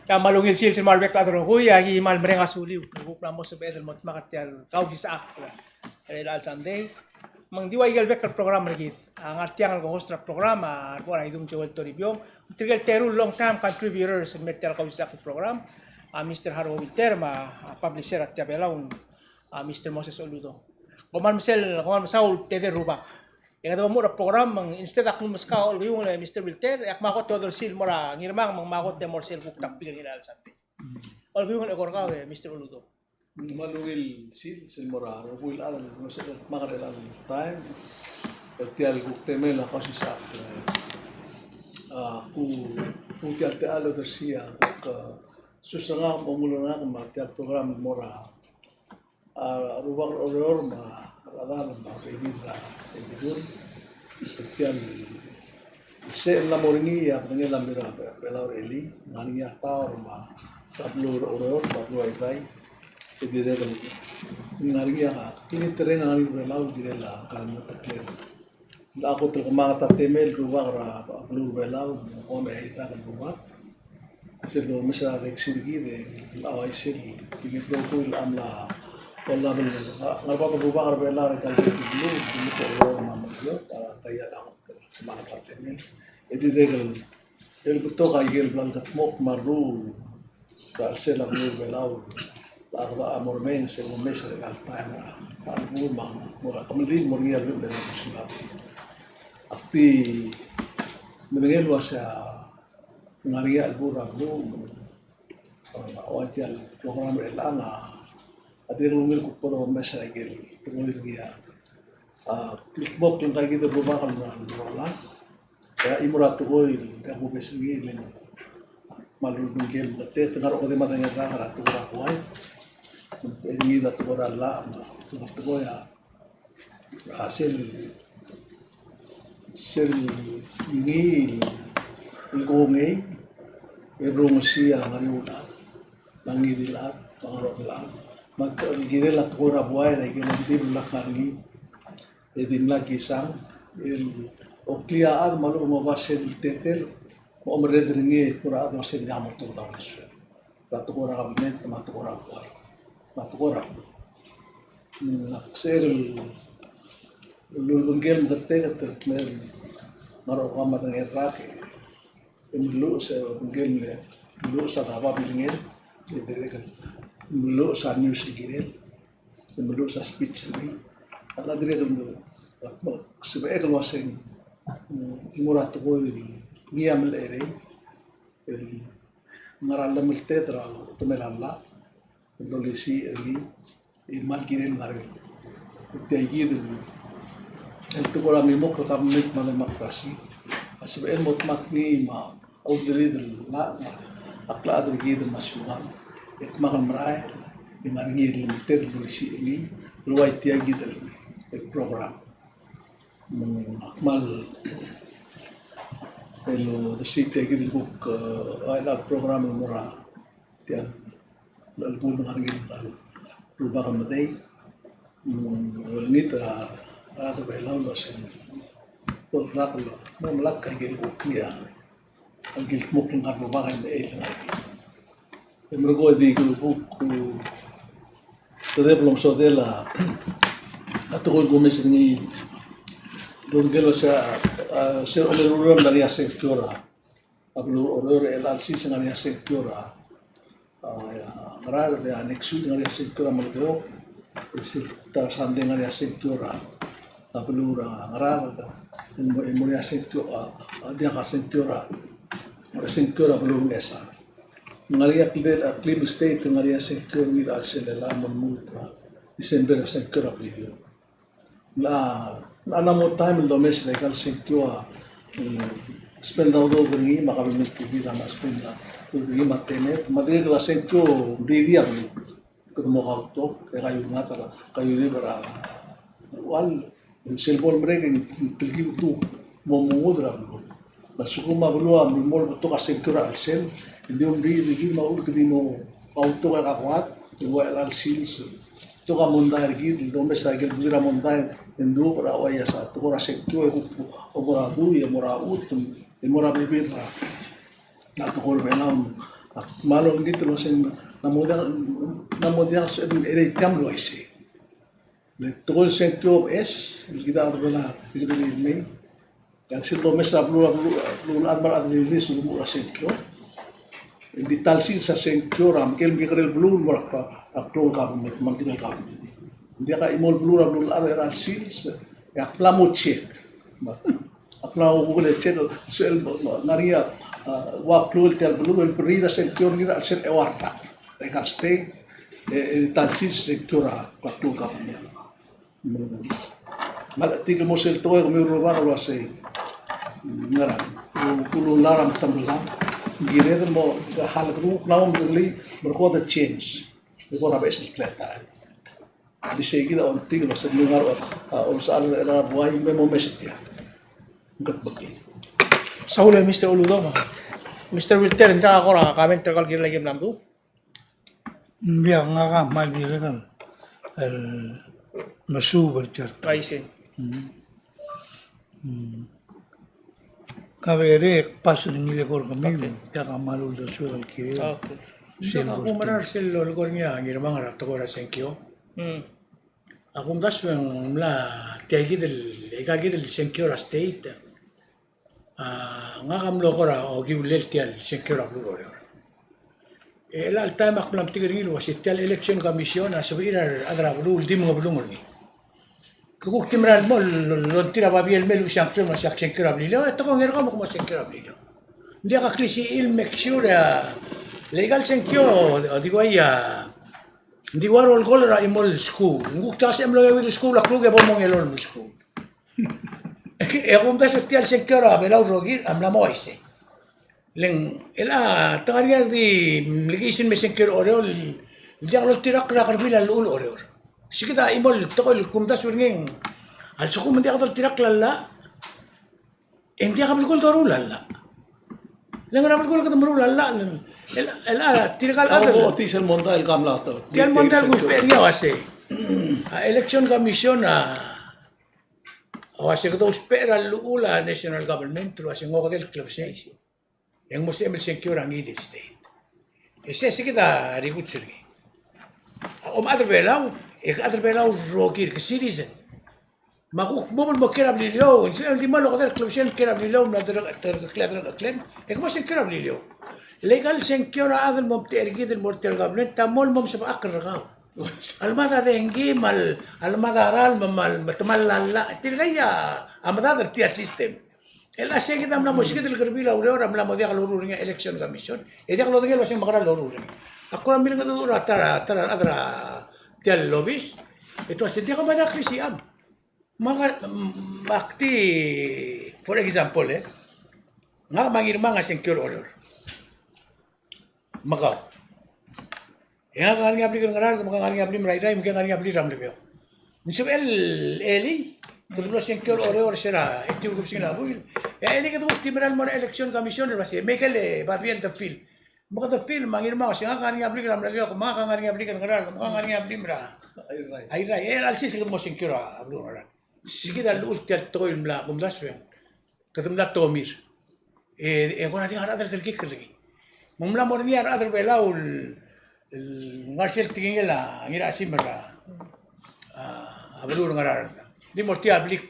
Kaya malungil sil sin marbek atro kuya gi mal mereng asuliw. Kuplamo sa bedel mot makatyal kau gi sa akla. Dal Sunday. Mang diway gal vector program regit. Ang artiang ang host programa por ay dum chewel to review. Trigal teru long time contributors in metal kau sa program. Mr. Haro Terma, publisher at Tabelaw, Mr. Moses Oludo. Kuman Saul Tede Rubak. Yang ada mo program mang instead akong mas kaol yung Mr. Wilter yak makot todo sil mora ngirmang mang makot de morsel buktak pigil hilal sante. Ol yung ekor ka Mr. Oludo. Maluil sil mora ro buil alam no sa makadalang time. Tial bukte la kasi sa ku tial te alo de sia susanga pemulungan kematian program mora rubak oror ma radar ma ibira ibur tian se la moringi ya dengan la mira pelaur eli ngani ya taur ma tablo oror tablo ai ibira kan ngari ya kini teren ngani pelaur direla kan takler la ko terkemang temel rubak ra tablo pelaur ko me ita kan rubak selo mesa reksirgi de lawai sel tingit ko amla wala bel ngapa ko ba arbe la rekal dulu ko mama yo kaya lang semana partene edi regal el buto kay plan katmok maru kal sel amlo belau la amor men se mo mesa regal time algo mora kamli moria lo de musila akti menengel wasa ngaria albura blu awatial program elana adil ngil ko po mesa gel tungul dia klikbok yung kay kita berubah kan wala ya imuratu oil ka mo besigi len malulung gel te tengaro ko de matanya ra tu ra kuai ini da tu ra la tu ya hasil sel ngil ngomei erong siya ngariula nangidilat pangarola magkagire la tura buhay na ikinagdib la kangi edin la kisang el okliaan malu mabas el tetel o meredringi pura adwa sen gamot to dawas la tura kabinet ma tura buhay ma tura naksel lulunggel gatte mer maro kamat ng erake mulu sa gel mulu sa baba bilingel direkan mulu sa news girel mulu sa speech ni ala direkan do sebe ekal wasen murat ko ngiyam ere maralla miltetra tumelalla dolisi eli mal girel marvel tayid el tukura mi mokro kamit malamakasi asbe el motmak ni ma أودريد لا أقلا أدريد المسؤول يتمغل مراي بمرني المتر بالشيء اللي الوايت يجد البروجرام من أكمل الشيء يجد البوك هاي البروجرام المرا تيان البول مرني البروجرام مدي نيت هذا بيلاون لسه والنقل ما ملاك يجد البوك ang giltmok ng karbabakan na ito natin. Mergo di ko buku tereblom so dela atukul gumes ni dongelo sa oleruram dari asektora ablu orore elalsi sa ngani asektora ngara de anexu ngani asektora malgo sil ta sande ngani asektora ablu ngara emori asektora dia asektora Senkura belum esa. Ngaria clean state ngaria senkura with alsela mulmutra. December senkura video. La mo time do mes legal senkura spend out of the makabimit vida na spend na. Hindi matenet madrid la senkura video ni. Kumo auto kayo nga tara kayo ni para wal cellphone break tilgi tu momudra Masukuma belua mol betul kasih kira alsel, dia beri mau kedi mau auto kakuat, dua alsils, tu kamundai lagi, dombe lagi bira mundai, Indo para awaya sa tu ora sekto o mora du ya mora ut e mora bibir na to kor benam Malo dito lo sen namodel sa eritam lo isi. Le tol sen kyo es kita arbela kita ni yang si lo mesa blu armar adlilis lu mura sen kyo. Di talsin sa sen kyo ram kel mi krel blu mura pa aktol ka man kita ka. Dia ka imol blu ar sil ya plamo check. Aplau Google chat sel naria waktu tel belum berita secure ni sel ewarta dekat stay tansis secure waktu kapnya malah tiga mosel toy kami robar wase ngara puluh laram tambelam girer mo hal group naum beli berkota change berkota best plata di segi da on tiga mosel ngar on sal era buai memo mesetia ngat bakli Sa huli, Mr. Uludo, Mr. Wilter, hindi ako nakakakamit terkal kira lagi malam tu. Biar ngakak mali kan, masu bercer. Raisen. Kavere pas nile kor kami, ya kamalu da sual kiri. Okay. Hindi ako manar sila lulgor niya, ang ginamang harap ko na senkyo. Akong gaswang mla, ikagidil senkyo ra state. Nga kamlo ko ra, o giulel tiyal senkyo ra lulgor. Al time ako lang tigil was tiyal election commission, sabi irar adra lul di mga bulungor ni. Kukuk timral mo, lontira babiel melu siyang kyo na siyak senkyo ra blilo, ito kong hero ka mo kuma senkyo ra blilo. Hindi ka klisi il make sure legal senkyo, o di ko ay, di ko arol ko ra imol school. Nguk tas em lo with school, aklo ke bomong elol mo school. E kung tas tial senkyo ra belaw rogir, am la mo ise. Leng ela tangaria di ligisin me senkyo oreol, di ako tirak ra karbila lul oreol. Sige da imol tokol kung tas ngeng. Al sukum hindi ako tirak lalla. Hindi ako blikol toro lalla. Lang ramal ko lang maro lalla. Ela tirakal Kalau adal. tisel monta el kamla to. Tiyan montal ko perya wase. Election commission wase ko spera lula national government wase ngo del club say. Yang mesti ambil secure ang idil state. Ese sige da rigut sirgi. Other belaw rogir ke citizen. Makuk bumul mo kira blilyo. Hindi mo lo kadal club siya kira blilyo na claim. Kung mas kira blilyo. Legal senkyo na agad mo tergid el mortal government tamol mo sa akar ka. Almada dengi mal almada aral mal malala tilgaya amada der system. El asya kita mla muskil del garbila ore mla mo dia kaluru nga election commission. E dia kaluru nga wasing makara luru. Ako lang bilang kadura tara adra tial lobis. Ito asya dia ka mana krisiam. Maka bakti for example nga mangirma nga senkyo order. Maka yang akan ngabli kan ngaran maka akan ngabli merai mungkin akan ngabli ram lebih. Misal eli terus yang kyor ore sera itu grup sing labu. Ya eli ketu timeral mon election commission masih mekele babiel the fil. Maka the fil mangir ma sing akan ngabli ram lebih ko maka akan ngabli kan ngaran maka akan ngabli mera. Ai rai alsi sing mo sing kyor ablu ngaran. Sige dal ultial toil mla bumdas fe. Ketumla tomir. Ko natin ada kerki kerki. Mumla morniar adar belaul ngasel tingela ngira simra abulur ngarar di mortia blik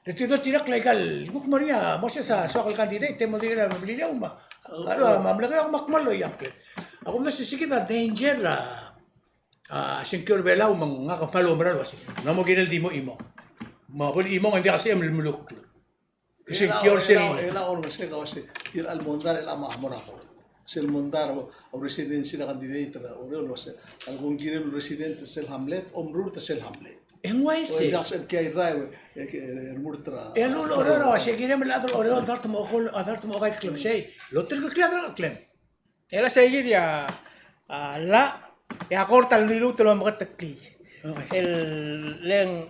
itu tidak legal buk moria mosya sa sokal candidate mo dira mabilia uma alo mamlaga ang makmal lo yakle ako na sisikit na danger secure belau mga kapalo maral wasi namo ginel di mo imo mabul imo hindi kasi muluk secure sila Ela on se kawase il al mondar el ama amora ko. Sel mondar o residency na candidate na ore lo se. Algun gire lo residente sel hamlet omrur ta sel hamlet. NYC Das el kay rai murtra. Lolo ora siya gina mala adol ora adart mo kay club siya lotter ko kaya claim Era sa igid ya la ya kortal niluto lo makatakli. El leng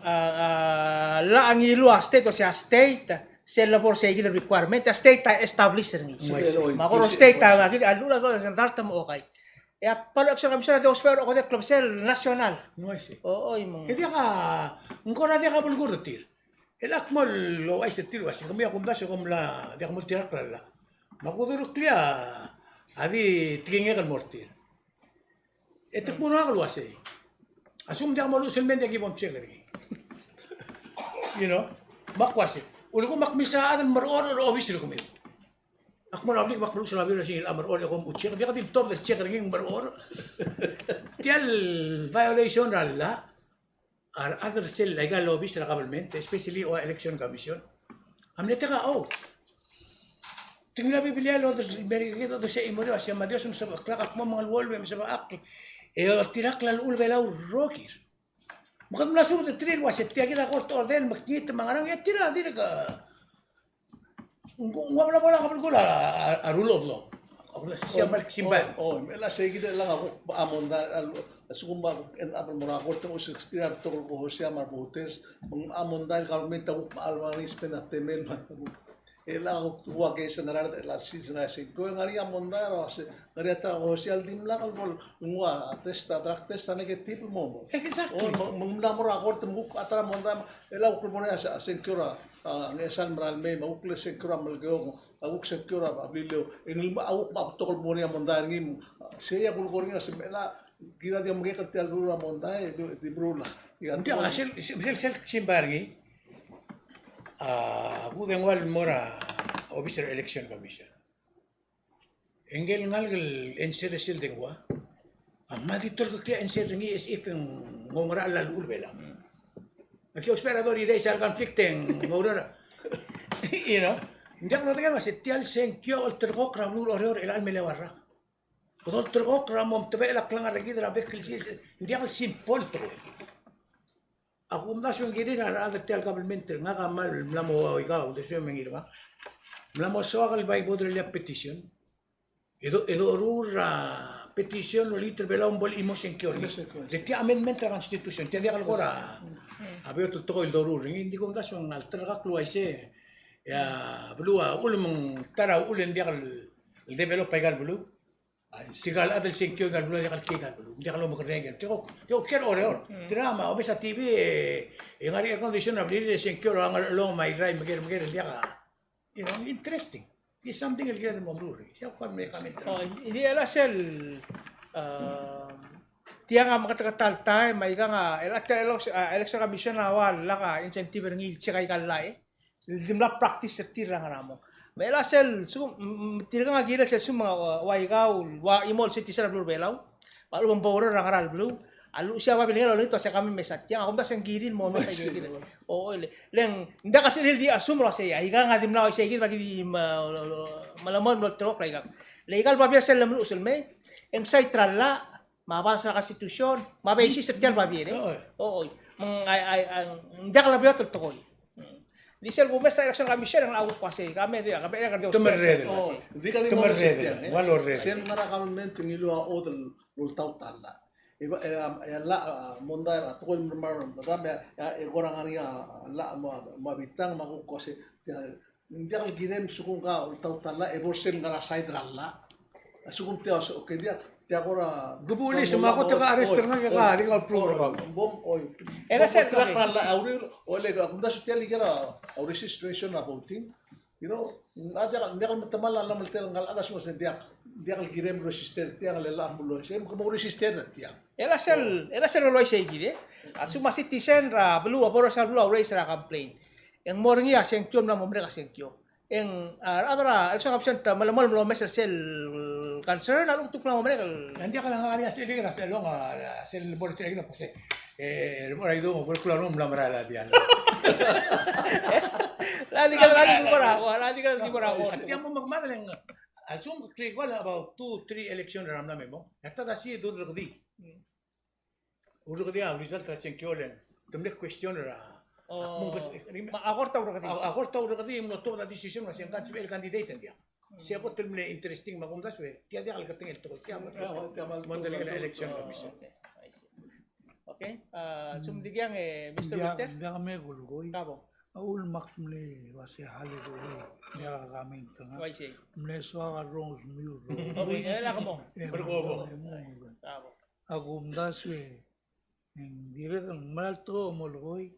la ang ilu a state o siya state sel por seguir el requirement state ta establisher ni. Makoro state ta agid alula ko sa dartam okay. Ya palo action commission de osfer o de club sel national. NYC Oo mo. Hindi ka ngko na dia ka bulgurutir el akmal lo ay setir wasi kami ako dasyo kom la dia ka multirak la Makuduruk liya, adi tingin kan mortir. Etik mo na kalwase. Asum dia malu selmen dia gibom check lagi. You know, makwase. Ulo ko makmisa adan maror or office ko mi. Ako mo nablik maklu sa labi na singil amar or ako mo check. Dia ka din top check lagi maror. Tial violation ralla. Are other still legal lobbies sa government, especially o election commission. Amne teka tingnan bibili lo berikito to sa imo do siya madios sa klak mo mga wolwe sa baak. Tirak lal ulbelaw rokir. Makan melasu de train wasit tiya kita court order makita mga nang tira dire ka. Wala kapal ko rule of law. Ako siya malik simba. Mela sige lang ako amon da sumba en apel mora korte mo 60 to ko siya marbotes ang amon da government ko alwanis penatemel man. Ela ako ke sa narar la season ay ko ngari amon da ngari ta ko siya dim la ko ngwa testa testa negative mo. Exactly. Mumla mora korte mo atara mon da ela ko mo sa secura ngesan maral me maukle secura malgo awuk secura abilio enil awuk maptokol mo niya mondar ngim siya bulgor nga simela kira dia mga kartel rula monday di brula Hindi ako sel simbargi. Bukan wal mora officer election commission. Engel ngalgal ensir sil dengwa. Amma ditol ko kaya ensir ngi SF yung ngora alal urbela. Aquí operador idea sa conflicting ngora. You know, hindi ako natagal mas tial senkyo ulterko kramul oror ilal melewarra. Kung ulterko kramom tabe ilak lang aragi drabe kilsis hindi ako simple to. Ako nasyon gini na tial government nga kamal mlamo ikaw desyo mengirma. Mlamo soakal by bodre petition. Ito urura petition o liter belong bol imo senkyo. Diti amendment ra constitution. Tiyan akal ko ra. Abi ito ko ildo hindi ko nasyon alter ka kluay se. Ya belua ulum tara ulen dia kal develop pagal belu. Sigal adal senkyo gal belu dia kal kigal belu. Dia kalau makaregen. Tiko ker ore. Drama o sa TV yung ari condition of the senkyo ang long my drive magir dia ka. You know, interesting. It's something I'll get mo blu. Siya ko may comment. Hindi ala sel tiang nga makatakatal tayo may nga election commission na wala ka incentive ng chikay kalay. Dimla practice sa tira nga namo. May ala sel tira nga gira sel mga waigaw wa imol city sa blue belaw. Palu membawa orang aral blue. Alu siya mabiling lalo ito sa kami may satyang ako dasang girin mo sa girin. Oo leng hindi kasi hindi assume ra siya iga nga dimla siya girin bagi malamon mo trok legal. Legal pa biya sa lamlo usul may ang site tralla mabasa sa konstitusyon mabaysi sa tiyan pa biya. Oo. Hindi ka labiyo to. Di sel gumesta election commission ang awot kasi kami dia kami nga Dios. Hindi ka rin Walor red. Sen ngara government ngilua odel ultaw tala. Iba la monda atukol mar madami orang ari la mabitang makukose hindi ka ginem sukung ka ultaw tala eborsen ngara side ralla. Sukung tiya so okay dia agora Gubuli sumakot ka arrest nga ka di ka program. Bom oy. Era set ralla auril ole ka kung daso tiya ligara auril situation na voting. You know, hindi ka matamala alam tel ngal alas mo sa dia ka girem resistent tiya ngala mulo. Siya mo resistent tiya. Era sel loy siya gire. At suma citizen ra blue aporo sa blue raise ra complain. Yang morngi asenkyo na mo mereka asenkyo. Yang adara election option ta malamol mo mesel sel concern alung tuk na mo mereka. Nanti ka lang ari sa liga sa long sa laboratory na po se. Mo ay do mo klaro mo lamara diyan. Lagi ka di mora ako. At yan mo magmadaling asum critical about 2-3 election ram na mo. Hatta dasi do rugdi. Urugdi ang result sa senkyolen. Tumle question ra. Akorta urugdi mo to na decision sa kan civil candidate ndiya. Siya po tumle interesting makumdas we. Tiya kal katingel to. Tiya mo mandaling election commission. Okay. Sumdigyang Mr. Walter. Hindi kami gulgoy. Kabo. Aul makmle wasi halidoy. Hindi kami tanga. Why say? Mle swa rose mule. Okay, ala ka mo. Bergobo. Kabo. Agumdas we. Hindi rin malto mulgoy.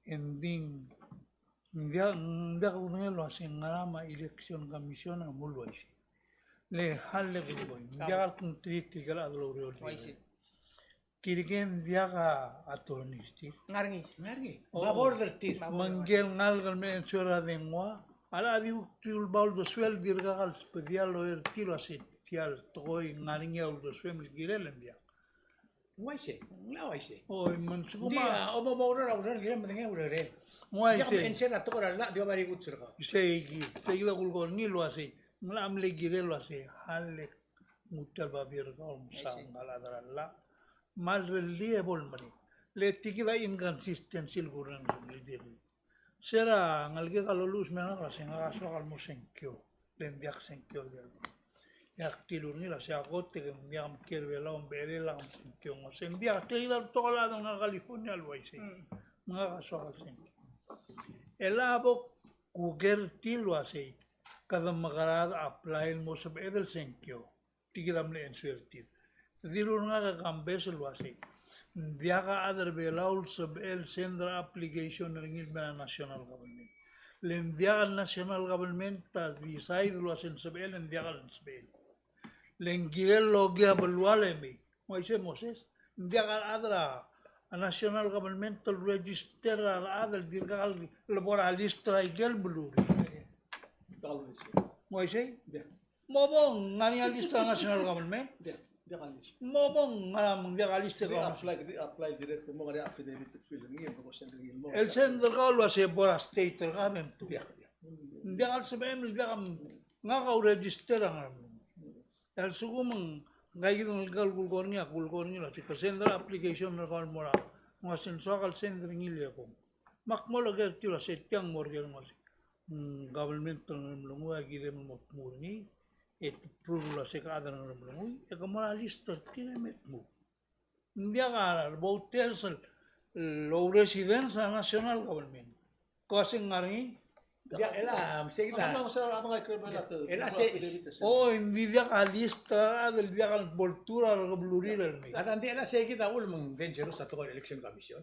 Ending Dia kunelo asing ngarama election commission ang mulway. Le halle kulboy. Dia kung triti kala adlo Waisi. Kirigen dia ka attorneysti. Ngaringi. Border tir. Manggel ngal me ensura dengwa. Ala di uktil baul do swel dirga kal special lawyer tilo asit. Tial toy ngaringi ul do swel girelen dia. Waisi. La waisi. Oy man Di suguma. omo border order gire mendinga urere. Moy Dia se. encer ato ora la dia bari gutsur ka. Seigi da kulgol ni lo ase. Nglam le girelo ase. Halle mutal babir ka umsang galadalla. Mal reliable mani. Le tikila inconsistency guran leader. Sera ngalge kalolus mena ka senga kaso kal musenkyo. Lembiak senkyo dia. Yak tilur ni la se agote ke mbiam kervela on berela on senkyo ngo sembia tikila tola na California alwaisi. Mga kaso kal senkyo. Elabo kuger tilo ase. Kada magarad apply mo sa bedel senkyo. Tigilam le ensuertir. Dirun nga kakambes luasi. Biaka other belaul sab el sendra application ringis bena national government. Len biaka national government ta decide luasin sab el en biaka sab el. Len girel logia balwale mi. Moise Moses. Biaka adra a national government to register al adal dirga al laboralista igel buluri. Kalis. Moise. Dia. Mobong ngani alista national government. Dia kalis. Mobong ngaram dia alista Di government. apply direct mo kaya affidavit fill ngi ko sendiri mo. El centro lo se bora state government. Dia. Dia al sebem dia kam nga register ang. El sugumang ngai gidong gulgornia la tika sender application na kal mora. Nga senso kal sender ngile ko. Makmolo ger tila se tiang morger mo. Government ng lungu agirem mo murni et prula se kada ng lungu e kamara lista tinemet mo. India ka botel low residence national government. Kasi ngari Dia ela segida. Ano sa mga kriminal to? Ela o hindi dia ka lista del dia ka boltura ng blurira ni. Atan di ela segida ul mong dangerous ato ko election commission.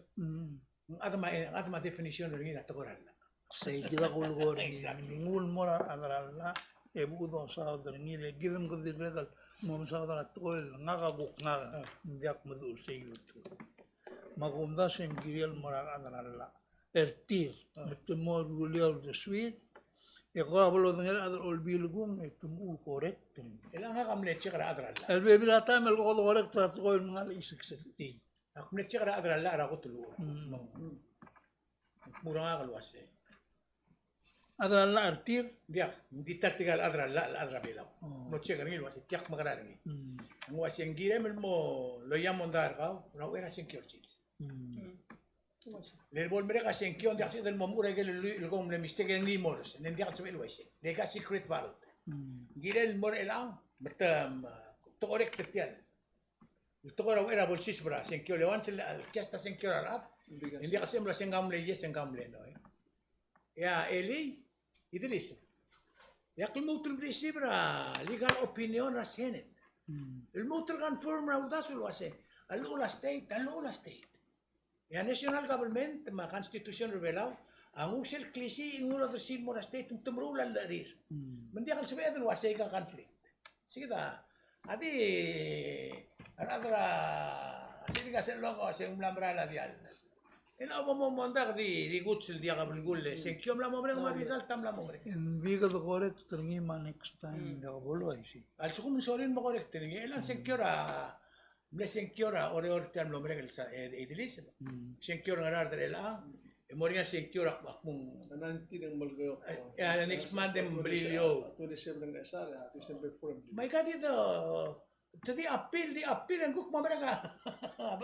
Atma definition ringi ato ko rala. Say kita kulgor ngul mora adralla e budo sa ngile given ko di redal mom sa dal tol nga buk nga diak madu say yutu magunda sen giriel mora adralla ertir metu mo rulial de suite e ko ablo ngel adr ol bilgum e tumu correct Ela nga kamlet chikra adralla. el be bila tamel ko correct tra ko mga isik sekti Akumlet chikra adralla ara ko tulu. Mura nga kalwase. adralla ertir Dia di tactical adra bilaw. No chikra ngil wasi tiak magara ngi. Ang wasi ang girem mo lo yamon dar ka, na era secure chips. Le bol mere ka senkyo dia del momura gel el gom le mistake ngi moros. Nen dia ka wasi. Le ka secret ballot. Girel mor elang betam to correct tiyan. Ito ko raw era bolsis bra senkyo le wan sel kesta senkyo rat. Hindi kasi mula sengam le yes sengam le no. Ya eli idris. Ya kumutul brisi bra legal opinion ra senate. El mutul kan firm raw dasul wase. Alula state. Ya national government ma constitution revelaw ang usel klisi ingulo do sil mo state tumrula larir. Mandi kan sabi adun wase ka conflict. Sige ta. Adi anadra sige ka sen logo sen umlambra la dial. Ina mo mondak di gutsil dia ka bulgulle sen kyom la mo bre ma result tam la mo bre. in biga do correct trengi ma next time da bolo ai si Al sukum sorin mo correct ni elan sen kyora blessing kyora ore tam lo bre el sa edilis. Sen kyora ngarar dre la e moria sen kyora mong Nanti ng malgayo. ya next month em brilio. To December ng asara, December 4. May ka dito to di appeal ang guk mo bre ka.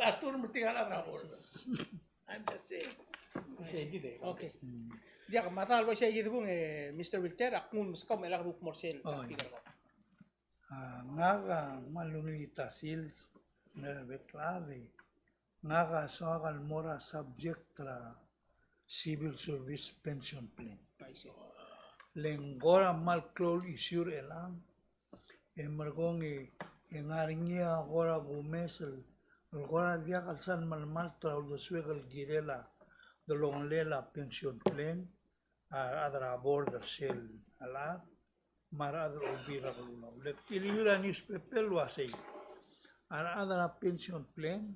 Atur mo tingala ra ko. Anda se. Se gide. Okay. Dia ka matal wa siya gitu bung Mr. Wilter akun muska melak ruk morsel. nga ka malumita sil na beklave nga ka so kal mora subject tra civil service pension plan lengora mal klol isur elang emergong ngaringia agora gumesel agora dia kalsan mal tra do suegal girela dolong lela pension plan adra border sel ala mara adra obira kalulaw. Let ilira newspaper wasay. Adra pension plan.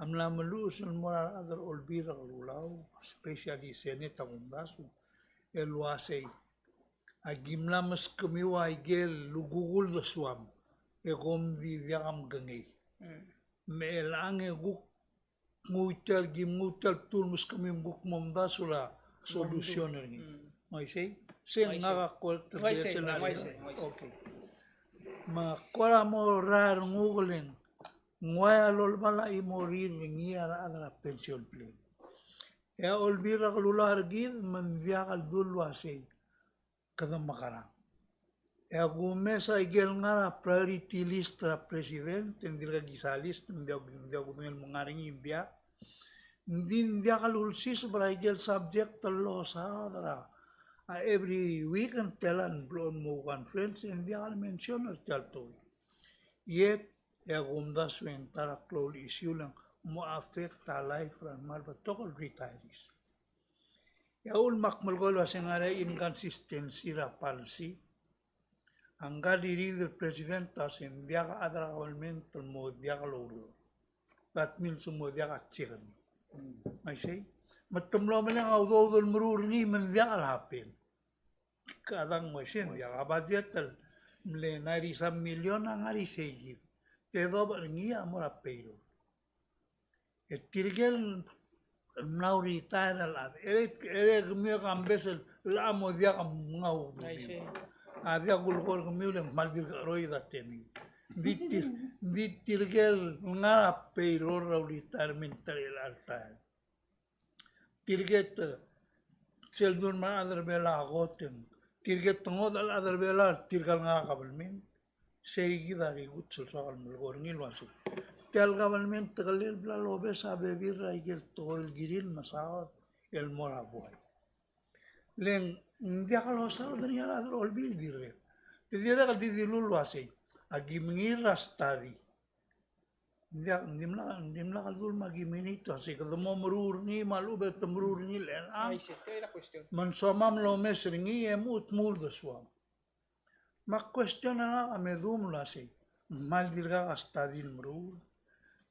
Amla malusun mora adra obira kalulaw. Especially Senate Amundaso. El wasay. Agimla mas kamiwa igel lugugul da swam. Ekom vivyakam gangay. Meelange guk ngutel gimutel tul mas kami guk Amundaso la solution rin. May say? Say nga ka May say. Okay. Mga kora mo rar ngugulin. Nguaya lol bala imorir ngiya ala pension plan. E olbira kalular gid manviakal dulwa say kadang makarang. E gumesa igel nga priority list ra president hindi ka gisalis hindi ako mengaring imbya. Hindi kalulsis para igel subject to law sa dara. Every week and telan blown mo conference hindi kal mention as jalto. Yet gumdas when tara close issue lang mo affect ta life ran malba tokol retirees. Yaul makmalgol wasengara inconsistency ra policy. Angga diri del president tas envia ka adra government mo dia ka lolo. That means mo dia ka chiran. I say, matumlo man ang audo del mururni man dia ka lapin. Kadang mo sin dia ka budget mle 90 million ang ari segi. Pero ba niya mo ra payroll. Et tirgel now retire al gumyo kambesel la mo dia ka ngau. Dia gulgol gumyo lang malbil ka roy dateni. Bitirgel nga payroll raw retirement taril alta. Tirget seldon man adar bela agoten. Tirget tungod al adar bela tirgal nga kabalmin. Segi dari gutsul sakal mulgor ngilwasu. Tel government tagalil bla lobe sabe birra igel tol girin masawat el mora boy. Len ndia kalo sa dari ala olbil birre. Tidira ka didilul wasi agi mengira stadi. Ndimla kalul magiminito asi kadamo merurni malu betemrurni len Ay, sí, kaya na question. mansomam lo mesringi emut muldo swam. Mak question na kami dumla si mal dirga stadil merur.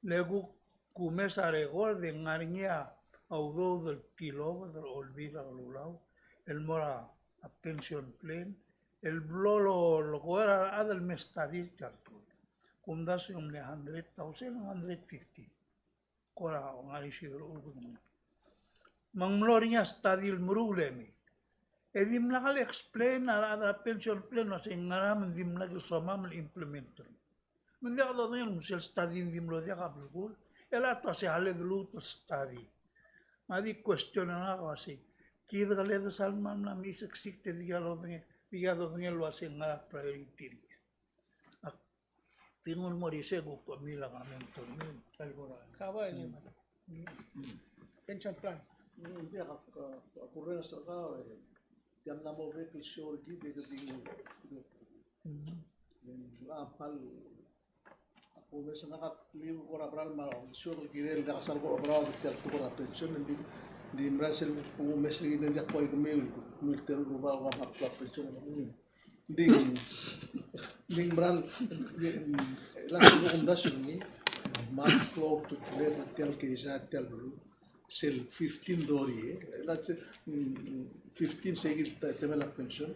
Legu kumesa regor de ngaringia audo del kilo del olvida lulaw el mora a pension plan el blolo lo era adel mestadil charto kundas yung 100,000 150 kora ngari siguro ugun mangmloria stadil murulemi edim nakal explain ala pension plan no sing ngaram dim nag somam implementer men dia kalau yung sel study dim lo dia kabul ela to se hale dulu to study madi question na kasi kira kale do salman na mi seksik te dia lo lo ase nga priority tingon mo rise go pamila kamen to ni talbora Kawa niyo man. Pension plan. Dia kurang sa yang nama mereka sure di beda bingung. Apal ako besa nakatliw ko rabral maro sure girel da kasal ko abroad tel ko ra pension di Brazil ko mesli na dia ko mil ter rubal wa matla pension ding bral la ko undas ni mat ko to tel ke sa tel sel 15 dori la 15 segil temela pension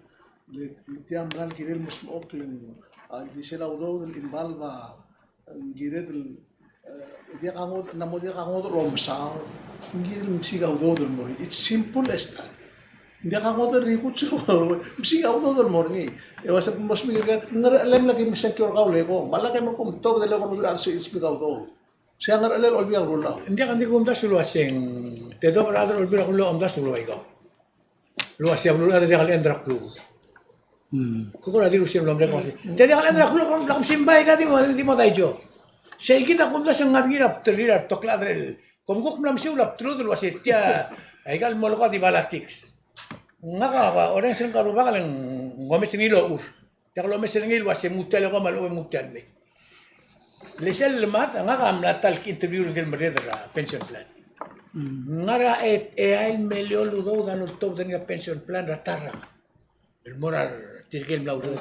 le tiam bral girel mus oklin di sela udo imbal va girel dia kangot namo dia kangot romsa girel siga udo del mori it's simple as that dia kangot rikut siga udo del mori e wasa mas miga ngaralem lagi secure ka ule ko malaki mo kom to de ko nula so siga udo siya ngaralel olbi ang rula Hindi ka hindi kumda sulu asing tedo para adro olbira kulo amda sulu ikaw. Lu asya lu ada dia kalian drak lu. Kuko na di lusim lombre ko. Jadi kalian drak lu kam simbay ka di mo tayjo. Say kita kumda sang ngargira trilira tokla adrel. Kumko kumlam siu lap tru dulu asya tia aigal molko di balatics. Ngaka orang sing karuba kalang ngomes nilo ur. Ya kalau mes ngil wasya mutal ko malu mutal le. Lesel lemat nga kam natal interview del mereda pension plan. Ngara AI melio ludo dan utop dan pension plan ratara. El morar tirgel laudo.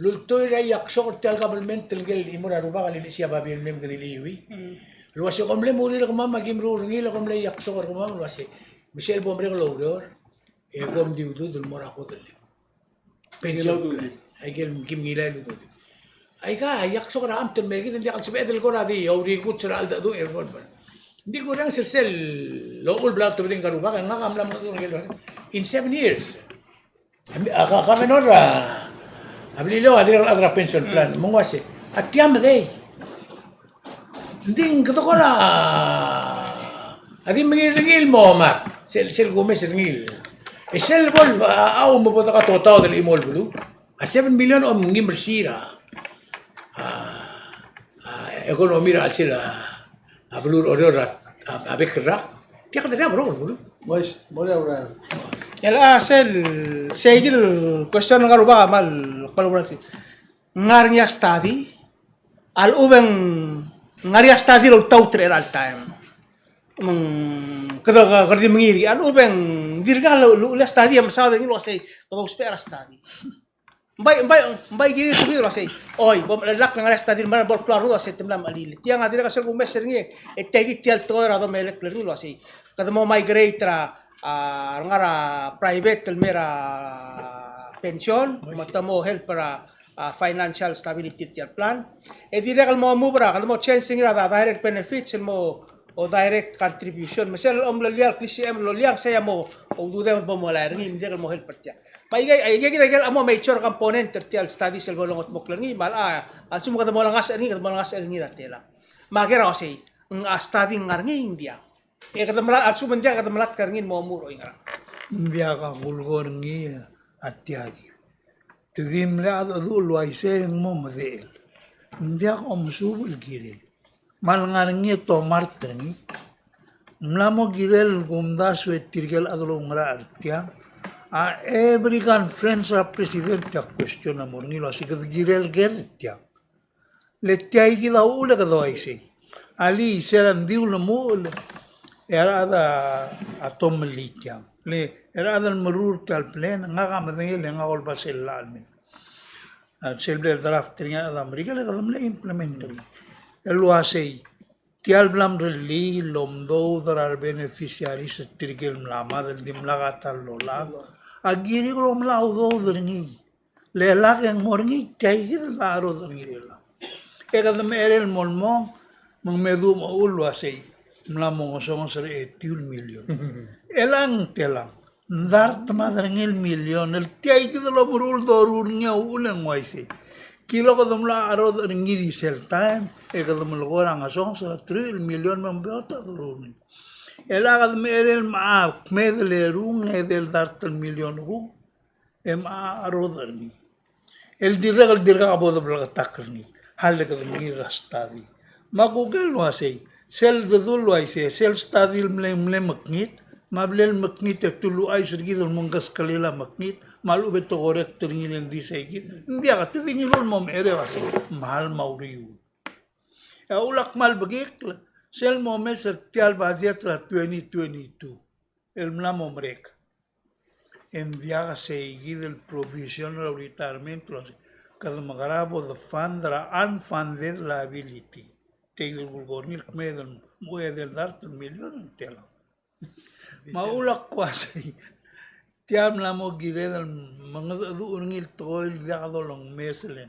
Lulto ira yakso tel government tirgel imora ruba kali siya babi mem griliwi. Luwasi komle muri ko mama gimru ngi lo komle yakso ko mama luwasi. Michel bombre ko laudo. E gom diudu dul mora ko dul. Pension. Ay gel kim ngilay ludo. Ay ka yakso ko na am tel mergi hindi kan sabi edel ko na di yaw di kut sira alda do e gon ban. Hindi ko lang sel lo ul bla to din karuba kan ngakam lam in 7 years. Kami nora abililo adra pension plan mungwasi atiam dei. Hindi ko na adi mangil mo ma sel gumes ngil. Sel bol au mo bota ka total del imol bulu. A 7 million o ngim bersira. Ekonomi ra sila abulur orat abekra tiyak da bro bulu Mas, mora ora. Yala segil question nga ruba mal kolaborasi. Ngarnya study al ubeng ngarya study lo tautre al time. Kada gardi mengiri al ubeng dirga lo study am sa ngin lo say to spera study. Mbay gini subi lo say. Oy, bom lak ngarya study man bol klaro say temlam alili. Tiang adira ka sel gumes ngi e tegi tial tora do melek klaro lo say. Kada mo migrate ra ngara private kelmera pension matamo help para financial stability tiar plan e dire kal mo mubra kal mo change singra da direct benefits mo o direct contribution mesel om lial KCM lo liang saya mo o dude mo mo la ringi dire mo help patia maigay ay gigil amo major component tial studies el bolongot mo klangi mal al sumo kada mo langas ringi kada mo langas ringi ratela magera o sei study ngarngi India e kada malat at sumendia kada malat karngin mo muro ingara Mbia ka kulgor ngi atiagi. Tigim la adu lo ay se mo madel. Mbia ka musubul giril. Mal ngar ngi to martani. Mlamo girel gumda su tirgel adlo ngra artia. A every conference of president ya question amor ngi lo sigad girel gertia. Letiai gila ula ka do ay se. Ali seran diul mo era ada atom lithium le era ada marur tal plan ngaga madengel nga ol basel almen selbe draft ringa ada amerika le dalam le implementary elo asei tial blam reli lomdo dar beneficiaries tirgel mlama del dimlaga tal lola agiri ko mla udo dringi le lag yang morngi tai gid la ro dringi la ega de merel molmo mong medu mo ulo asei mlamo ngosong sere 1 million. Elang telang. Dar tamadrengil million. El tiay que de lo burul dorur nya ulen waisi. Kilo ko dumla aro ngiri sel time. E ka dum logora ngosong sere 3 million mambeota dorun. Elaga me el ma medle rung edel dar 3 million ru. Em aro dorni. El dirga abodo blaga takrni. Halle ka ngi rastadi. Magugel wasei. Sel dadulu ay sel stadil mle maknit mablel maknit tulu ay sergidol monggas kalila maknit malu beto correct ngil di segi ndia ka tingilol mom ere wasi mahal mauriu ya ulak mal bagik sel mome sertial budget la 2022 el mlamo mrek envia ka segi del provisional retirement kada magarabo the fund ra unfunded liability Tinggal gulgornil kmedon muya del dar 1 million tela. Maulak kwasay. Tiam lamo giredal mga duurnil toil dakadolong meselen.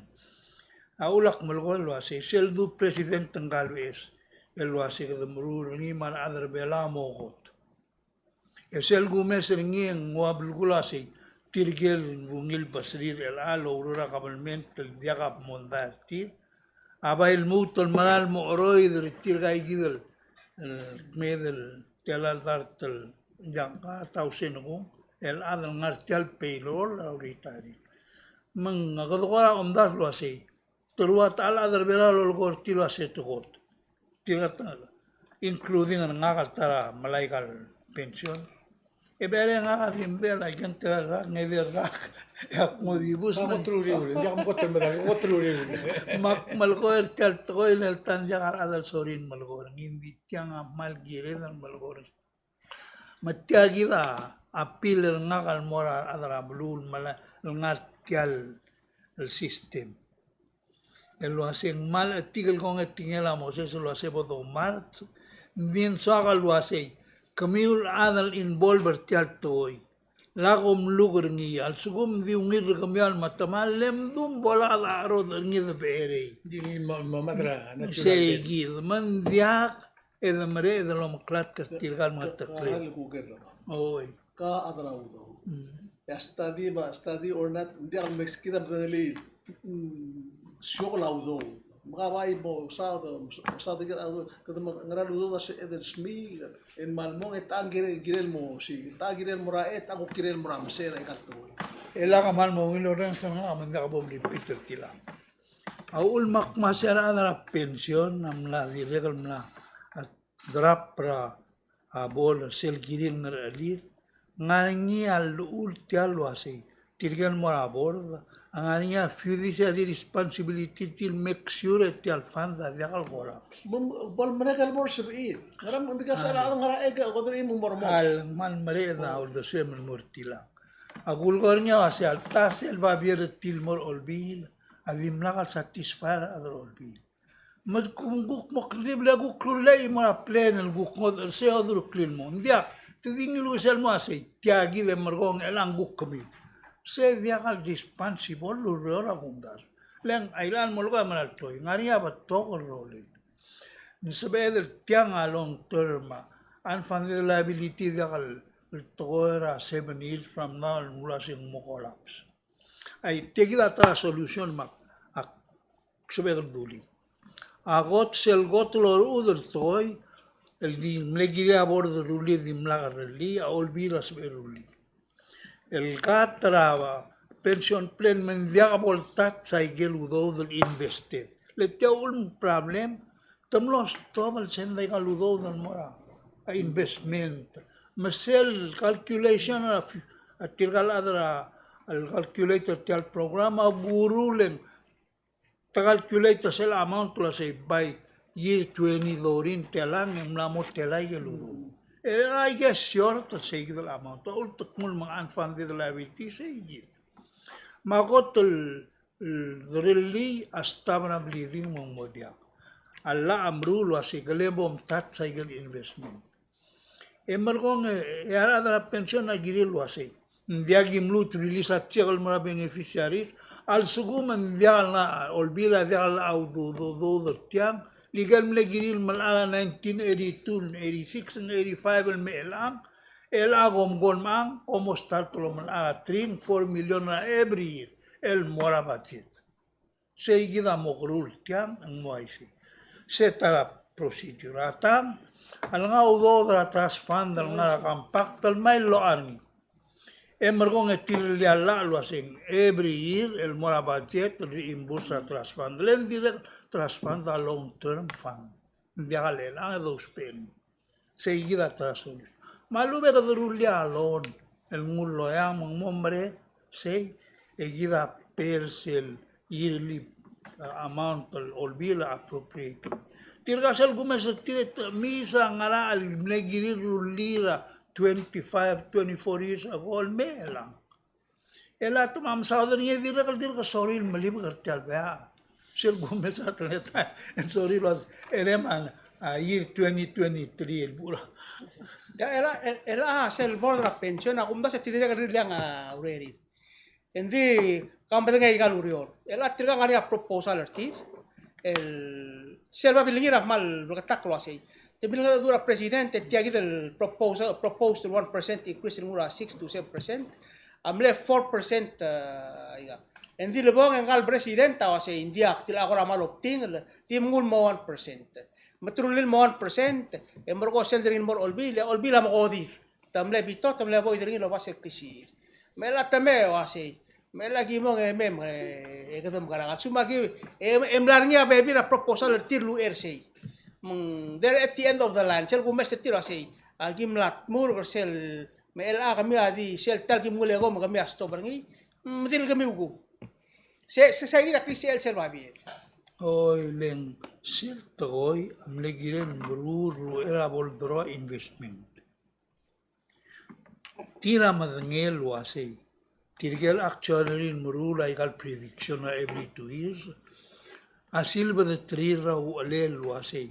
Aulak malgol wasi seldu president ng galwes. El wasi kada murur ni man adar bela mogot. Esel gumes ringi ang wabulgulasi tirgel bungil basrir el alo urura kabalment el diakap mondastir. Abail mutol manal mo oroy diritir gay gidel medel telal dartel jangka tausen ko el adal ngartial payrol ahorita mang agadokora omdas lo así terluat al adar bela lo gorti lo así tukot tigat including ang ngakaltara malaikal pension ebere nga dimbel ay kantara ngeder rak Yak mo dibus Ako true rin. Hindi ako mukot madali. Ako true rin. malkoer kaltoy nel tanja kar adal sorin malkoer hindi tiang mal gire dan malkoer matiagi da apil nga kal mora adara blul mala ngatial el system el lo hace mal tigel con etingela mo se lo hace bodo mal bien so lo hace kamiul adal involver tial toy lagom lugar ni al sugum di ungir kamial matamalem dum bola la ro ni de bere Hindi mamadra. segi man diak eda mare eda lo maklat ka tilgal matakle Kahal ko gero. oy Ka atraw do. Ya study or not, hindi ako kita badali syok law do. Makawai mo sa tigil ako kada ngaralo do sa eden smi en malmo etang girel mo si ta girel mo raet ako girel mo ram se ra kato. ela kamal mo ngilo ren sa nga man ka bom repeater tila aul mak masera na pension nam la diregal na at drap pra abol sel girin na ali ngangi al ul tial wasi tirgal mo abor ang aniya fiduciary responsibility til make sure tial fund da yakal gora Bal manakal mo sa it. Ngaram hindi ka sa lang ngara ega ko diri mo mormo. al man mare na ul de sem murtila agul gornya wasi al tasel babir til mor olbil avim lakal satisfied ador olbil mad kumguk mo klib lagu klulay mga plan al guk ngod al se ador klil mo ndia tidingilu sel mo ase tiagi de margong elang guk kami se viagal responsible lura gundas leng ailan mo lugar manal toy ngaria ba tokol rolling ni sebedel tiang a long term unfunded liability viagal toera 7 years from now mula sing mo collapse ay tegida ta solution mak ak sebedel duli agot sel got lor udur toy el di mlegiria bord ruli di mlagar li a olvira sberuli el katrava pension plan mendiagable tat sa igel udo del invested le un problem tamlos tobal senday kaludo del mora a investment masel calculation at tirgal adra al calculator tial programa gurulen ta calculator sel amount la say by year 20 dorin telang em lamos telay geludo I guess sure to say the amount. All the mga unfunded liabilities say Magotol really established living mong modya. Allah amrulo asi galebom tat sa investment. Emergong yara da pension na girilo asi. Ndiagi mlut release at chekal mga beneficiaries. Al suguman dial na olbila dial au do tiang. Legal mle giril malala 1982, 86, and 85 el agom gonmang, como start lo malala 3, 4 million na every year, el mora budget. Se igida mogrul tiang ang moisi. Se tara procedure atang, al nga udo dra trust fund al nga kampak tal may loan. Emergong etilya lo asing every year el mora budget reimburse trust fund. Len direct trust fund a long-term fund. Hindi ka lelang those pen. Seguida trust fund. Malube ka durulya alone. El mulo yang mga mombre say egida persel yearly amount olbila appropriate. Tirgasal gumesa tiret misa ngara al negiri rulira 25, 24 years ago al melang. Ela tumam saudan ye dirgal dirga sorry malib kartial ba. Sir Gomez at Atleta, and sorry was eleman year 2023 el bura. Ya era sel borda pension ako mbasa tiniga rilang already. Hindi kambal nga igal urior. Ela tiriga nga proposal arti el serva bilingira mal berkataklo asi. Tibil nga dura presidente tiagi del proposed 1% increase in mura 6 to 7%. Amle 4% iga. Hindi lebong ang kal presidenta kasi India tila ako ramal opting timul mo 1%. Matrulil mo 1%. E morgo senderin mo olbila mo odi. Tamle bito tamle boy dirin lo base kisi. Mela tame wasi. Mela gimo mem kadam karangat sumagi emlarnya baby na proposal tirlu RC. There at the end of the line sel gumes tiro asi. Agim lat mur sel mela kami adi sel tal gimule go kami asto barngi Madil kami ugo. Sa gira klisi el servabi. Oy leng sirtoy am legiren bruru era boldro investment. Tira madangel wasi. Tirgel actually murula ikal prediction every 2 years. Asil ba the tree raw alel wasi.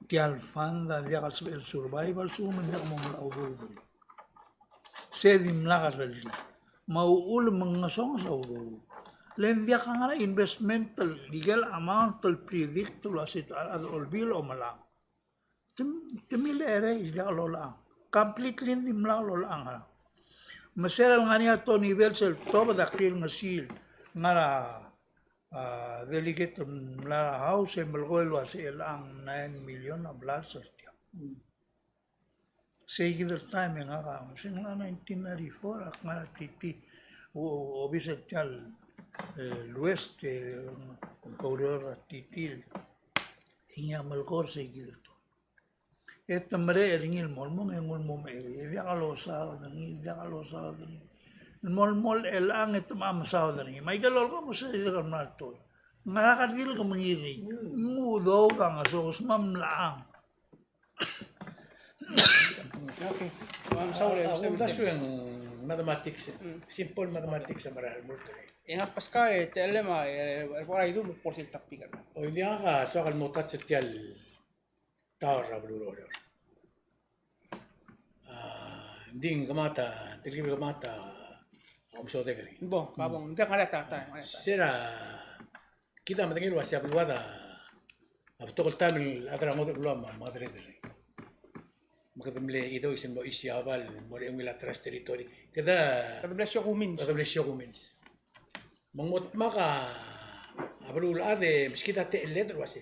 Tial fanda yakal el survival suman yak mo malaudol. Sedim lakas mauul mga song sa ulo. Lendia ka nga investmental legal amount to predict to lasit al olbil o malang. Timil ere ilya lola. Completely nimla lola nga. Masera nga niya to nivel sel to badakil nga sil nga delegate la house e malgoy wasi ang 9 million na blasas tiya. Sige time nga ka. Sino nga 1994 ak nga titi o bisatyal Luis que corrió titil inya malkor sige to. Esta mare ringil molmong engul ya kalosa ng ya kalosa ng molmol elang ito mamsaw ng may galol ko sa ilo nato. Nakakadil ko mangiri. Mudo ka nga sos mamlaang. Okay. Mamsaw rin. Ako das yung mathematics. Simple mathematics sa maral mo. Ingat paska telema por ahí du por si tapika. O hindi ka sa kalmutat sa tiyal tawar sa bluro. Hindi kamata, hindi kamata ang so tegari. Bo, kabong hindi ka ta. Sera kita matangil wasya bulwada. Abtokol tamil atara mo bulwama madre dere. Makadamle ito isin mo isyabal mo yung milatras territory. Kada Kadablasyo kumins. Mangut maka abrul ade miskita te letter wasi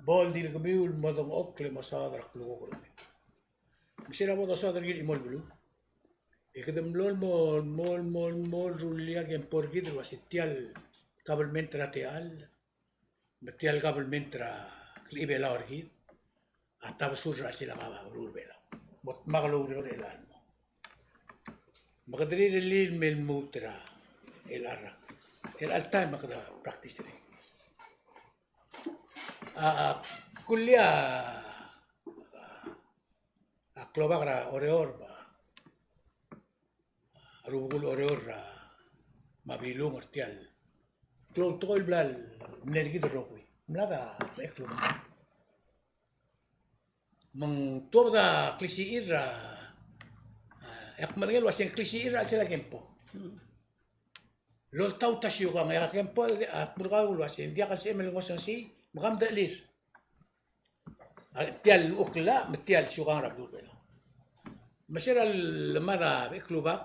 bol dil gamiul modong okle masadra klugo misira mo dosa dargil imol bulu ekadem lol mol rulia gen porgid wasi tial kabelmentra teal betial kabelmentra klibela orgid atab surra sila mama rul bela mot magalo relan mo makadri lil mel mutra el alta makada practice rin. Kulia kloba kara oreor ba arugul oreor mabilong artial klog tokol blal nergi dorokui mlaga eklo mang toda klisi ira yak manengel waseng klisi ira sila kempo lol tau tasyo ka ngaya kempo at murga ulwasin dia kan semel ngosong si makam dalir tial ukla metial syukan rabdul bela masira lemara bekluba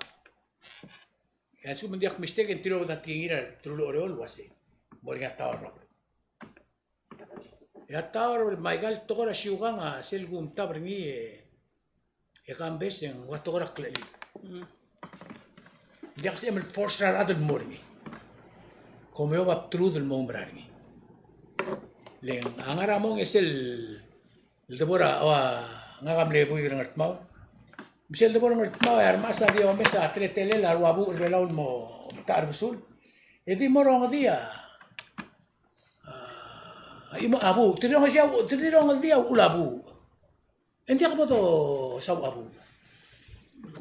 ya su mendiak mistake entiro da tingira trulo oreol wasi moringa tawar ya tawar maigal tokora syukan selgum tabringi e kambes yang watokora klali dia kasi emel force radal morni como yo va true del mombrarni len angara mong esel debora ngagam lebu yung ngatmaw misel debora ngatmaw ar masa dia mesa tretele la wabu belaul mo tar busul edi morong dia imo abu tirirong dia ulabu enti ako to sa abu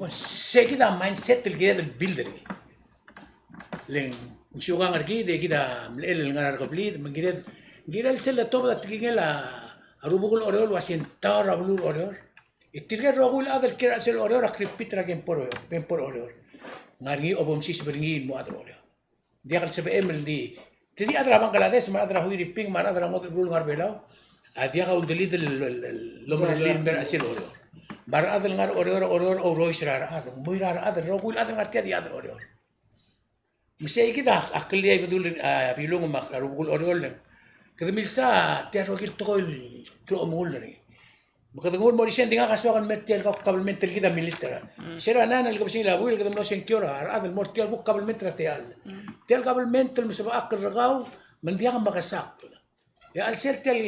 Seguida mindset el que del builder. Len syugang argi de kita mel ngarar ko blid mangirad giral sel to da tingela arubugul oreol wasin tar abulur oreol. Itirga rogul adal kira sel oreol akripitra gen por oreol. Ngargi obom sis beringi mo adro oreol. Dia kal sebe emel di tidi adra Bangladesh mar adra huiri ping mar adra ngot bul ngar belau. Dia ka undeli del lomrelin ber asel oreol. Mar adal ngar oreol oro israr adal muirar adal rogul adal ngar tiadi adal oreol. Misai kita akli ay bedul bilong mak rogul oreol nem. Kadamilsa tiar rogil tokol klo amul ni. Makadungol mo disen dinga kasuakan metel ka kabelmentel kita militer. Sira nana el kabsin la buil kadam no senkora adal mortial bu kabelmentel tial. Tial kabelmentel musaba akr ragaw mandiya ka makasak. Ya al sel tel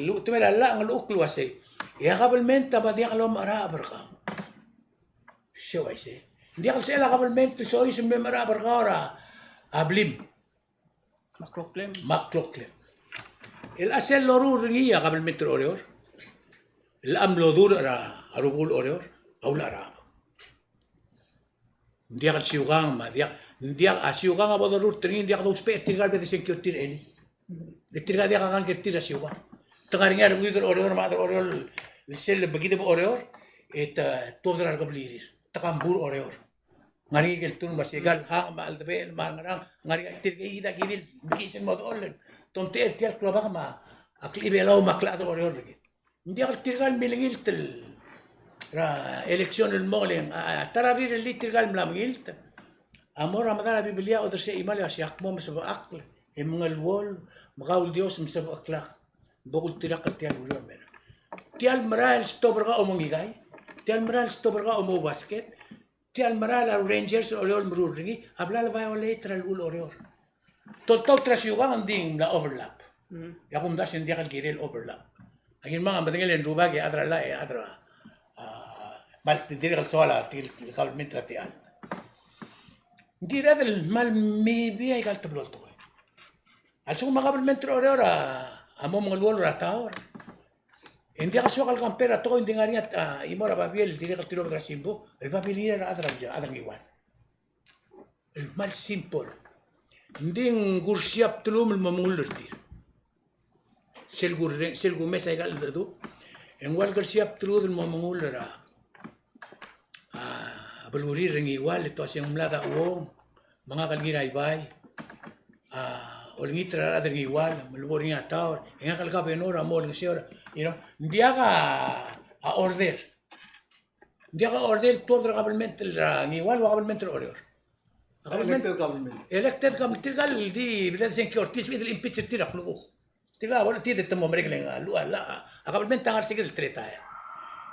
lu tumela la ngal uklu asay. Ya kabelmenta ba dia kalau marah berkam. Siapa sih? Hindi ako sila kabalmento so isang memara barkara ablim Makroklem. maklokle. El asel lorur ringiya kabalmento oreor. El amlodur ra arugul oreor aula ra. Hindi ako siyugang ma hindi ako siyugang abo lorur tingin hindi ako uspe tirgal bete sen kyotir eli. Tirgal dia kakan ketir siyugang. Tengahnya ada gugur oreor ma oreor sel begitu oreor et todra kablirir. Takambur oreor. Ngari kel tun basigal ha ma albe ma ngarang ngari tirga ida gidil bisin mod olen. Tom ter tial kloba ma akli belaw makla oreor lagi. Hindi ako tirgal milingil tel ra eleksyon el molen tararir el tirgal mlamngil amor ramadana biblia oder se imal ya akmo sa akl e mga wol magaul dios sa akla bukul tirak tial ulo men tial maral stober ka omongigay tial maral stober ka omo basket tial maral rangers oriol mruringi habla la violator al ulo oriol total trasyuwang ding na overlap ya kung das hindi ka giril overlap agin mga matingil en rubagi adra la e adra mal تدير السؤال قبل من ترتيان دير هذا المال ميبي اي قال تبلول تو السوق ما قبل من ترورا امام الول راتاور اندي السوق الكامبيرا تو اندي غاريا يمورا بابيل دير قتلو براسيمبو البابيليا ادرا ادرا igual المال سيمبل ندين غورشياب تلوم الممول دير سيل ميسا قال دو en walgar siap tulu del momongul ra baluri ringi wal ito siyang mlada uong mga kalginay bay olingi tra ada ringi wal malubor nga tawar nga kalka penora mo ling siya hindi ka order todo government ra ngi wal government order elected government gal di bilan sen ortis with impeach tira klugo tira wala tira tamo meregleng lu ala government tangar sigil treta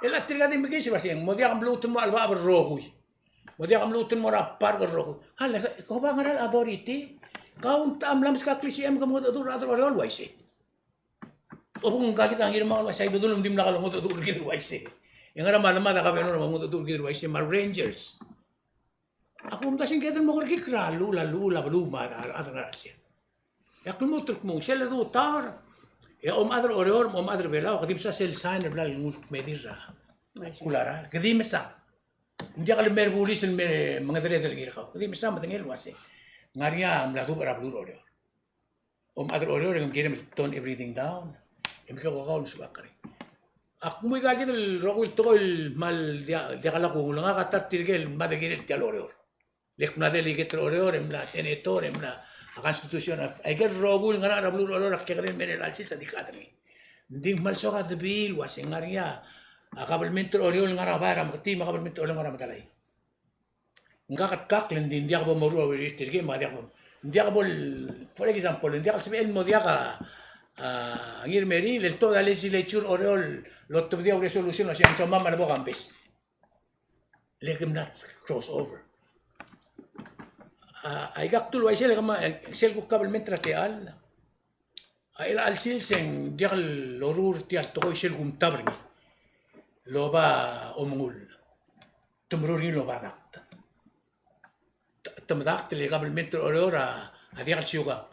ela tira di migi siya siyang mo dia kamluton mo alba rohoy mo dia kamluton mo rapar rohoy hala ko ba ngaral authority kaun tam lam ska klisi em kamo do ador waise o kung gagit ang irma wala say dulum dim nakalo mo do gid waise yang ara malama da kabeno mo do gid waise mar rangers ako mo tasing kedan mo korki kra lula baluma adar siya ya kumo truk mo siya do tar ya adar oror mo adar bela kadim sa sel sign bla yung medira kulara kadim sa hindi ka merbulis mga dere gil ka kadim sa matengel wase ngaria mladu para blur oror adar oror ng kirim tone everything down imika ko kaun subakari ako mo gagit el rogul tol mal dia kala ko nga katat tirgel madagil ti oror lek na deli get oror emla senator emla a constitution ay get rogul nga ra blur oror akkerin mineral sa dikatami ding mal so ka debil wase ngaria akabalment oror nga ra para makti makabalment oror nga ra matalay nga katkaklen din dia ko maruwa wiri tirge ma dia ko hindi ako for example hindi ako sabihin mo dia ka ngir meri le toda legislature orol lo tubdia resolution siya sa mama na bo campus legem not crossover ay gaktul wa sila kama sel ko kabelment rateal ay al silseng dia lorur ti al to sel gum tabri lo ba omungul tumrurin lo ba tamadak tele kabelment orora adi al siuga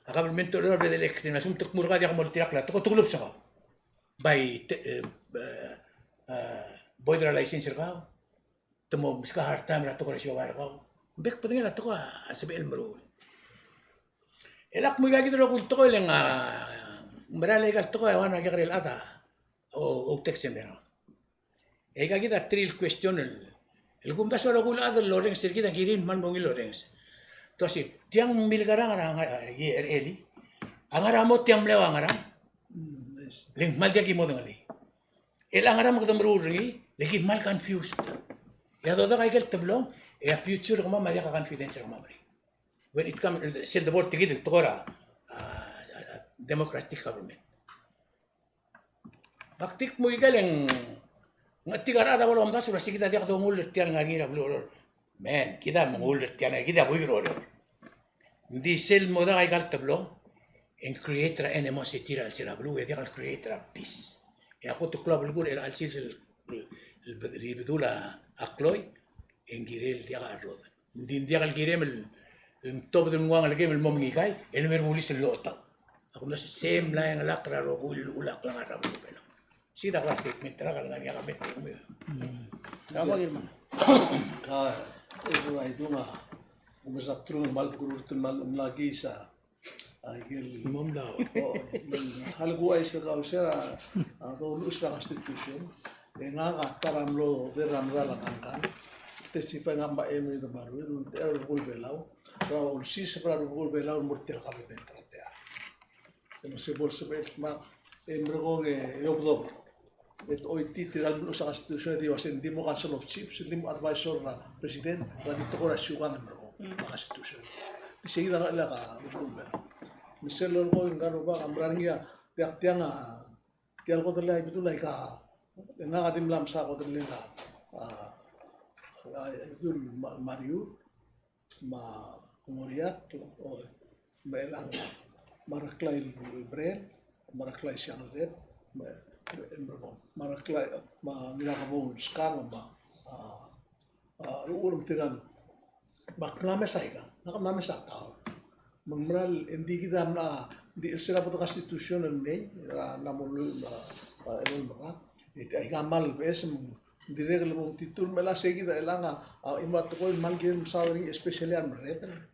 kabelment orora del extremismo tukmurga dia mo tiak la to tuklub sa by boydra license ka temo miska hard time ra to ko siya war ka bek pa nga to ka sabi el maro elak mo gagi do ko to ko lang marale ka to ko wana ga rel ata o texen beno e gagi da trill question el gum das ora gula da lorenz sergi da girin man bongi lorenz to si tiang milgarang nga eli angara mo tiang lewa angara ling mal dia ki mo ngali el angara mo kadam ruri legi mal confused ya do da kay kel tablong e future ko ma dia ka confidence ko ma when it come sel the board tigid tora democratic government baktik mo igaling ngati garada wala onda sura sikita dia ko ngul tian ngari ra blor men kita mengul tian kita buiro di sel mo da kay gal tablong en create animosity al sila blue dia kal create peace ya ko to club el al sil el bedula akloy Girel dia karo. Hindi dia kal girem el top del muang lagi el mom ngikai, el mermulis el lota. Ako na same la yang lakra ro ulak lang ara mo pelo. Sida kelas statement tra kal ngani ka betul mo. Kamu gimana? Itu mah umasak turun mal guru mal lagi sa agil Mom daw. hal gua isa kau sera atau usra constitution nga taram lo deram rala kan tesipa ngamba emi de baru itu er gul belau kalau si sepra gul belau murtel kabe bentratea no se bolsa bet ma embrego yobdo et oiti tiral usra constitution di wasen dimo council of chiefs dimo advisor na president la ditora syugan embrego constitution seguida la ka gul belau misal lo ko ngaro ba amrangia tiang tiang ko tele itu lai ka nga kadim lam sa ko tele ka itu Mario ma kumoriat o belang maraklay brel maraklay siangdet maraklay ma nilakabong skang ma urum tiran bakname saiga nakamame sa tao Mengmeral hindi kita na di sila poto konstitusyon ni namun enon maka iti ay kamal bes di regla mo titul mela segi da elanga imat ko mal game sawri especially an reten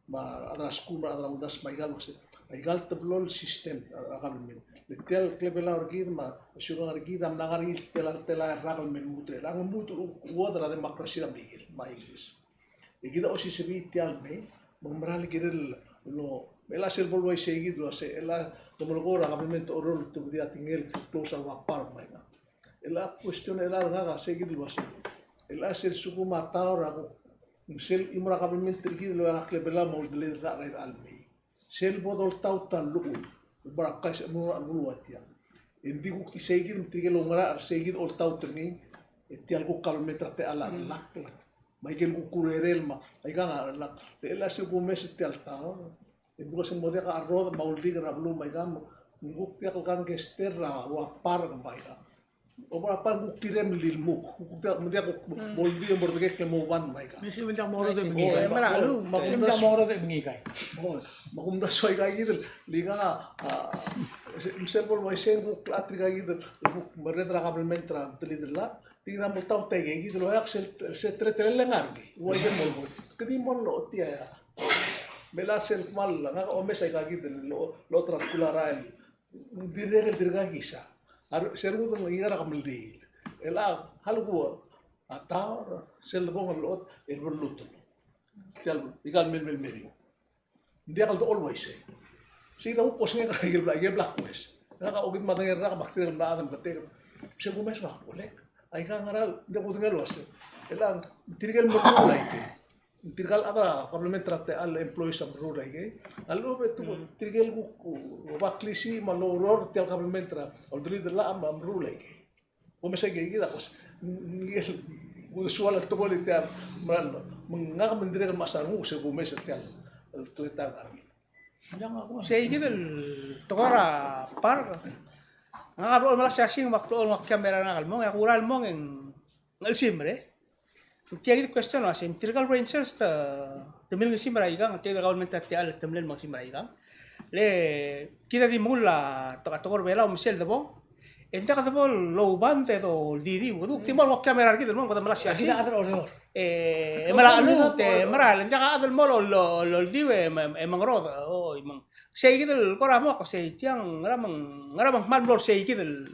ma ana school ana mudas maigal mo ay gal tablol system akamin letel klebela orgid ma suga orgid am nagari tela ragal men mutre lang mutu uodra de demokrasi am digil mailis igida osi sebi tial me memmeral girel no ela ser volvo ai seguido ase ela como agora obviamente o rol tu dia tingel close al wapar mai ela cuestión ela gaga seguido ase ela ser suku mataor ako sel imra obviamente gido lo akle bela mo de la rai almi sel bodol tautan lu baraka se mo anu atia indi ku ki seguido tingel ngara seguido ol tautrni ti algo kalmetra te ala lakla Michael kukurerel ma ay ka la ela se bumes ti altao e bukas mo de ka arroz mauldi ka rablu mai ka nguk pia kan ke sterra wa par ka mai ka o para par nguk tirem lil muk nguk pia mo de ko mauldi mo de ke mo wan mai ka Misi minta moro de mengikai. Malalu. Misi minta moro de mengikai. mo makumda soy ka gidel liga miservol mo sen nguk atri ka gidel nguk meretra kabelmentra telidela tingnan mo tao tege gitu lo yak se tretel lengargi wo ide mo kedi mo lo tia bela sel mal nga o mesa ka gitu lo transkulara el dire dirga gisa ar seru to ngara kamli ela halgo ata sel bo lo el lut tel igal mil mil dia kal always si da ko singa ka gel black west nga ogit matang ra bakter na adam bater se go mes ba olek ay ka ngaral de ko ngalo ase elang tirgal mo ko like tirgal ada complementary te al employees of rural like allo be tu tirgal ko baklisi maloror te complementary al dili de la am rural like o me sege gida ko ngel usual to ko te mal nga mendire masaru se ko mes te al tu ta Yang ako sige del tokora par nga kablo malas sasing waktu mak kamera na kalmo ya kural mo ng simbre kaya gid question no asim trigal rangers temil ng simra igang kaya government at al temlen mag simra igang le kita di mula tokor bela misel debo enta ka debo low bande do didi wudu timal wak kamera gid mo kada malas sasing Sila ada order. mara alu te mara enta ka adal mo lo diwe mangrod o mang Seigidel koramo kasi tiang ngaramang malbor seigidel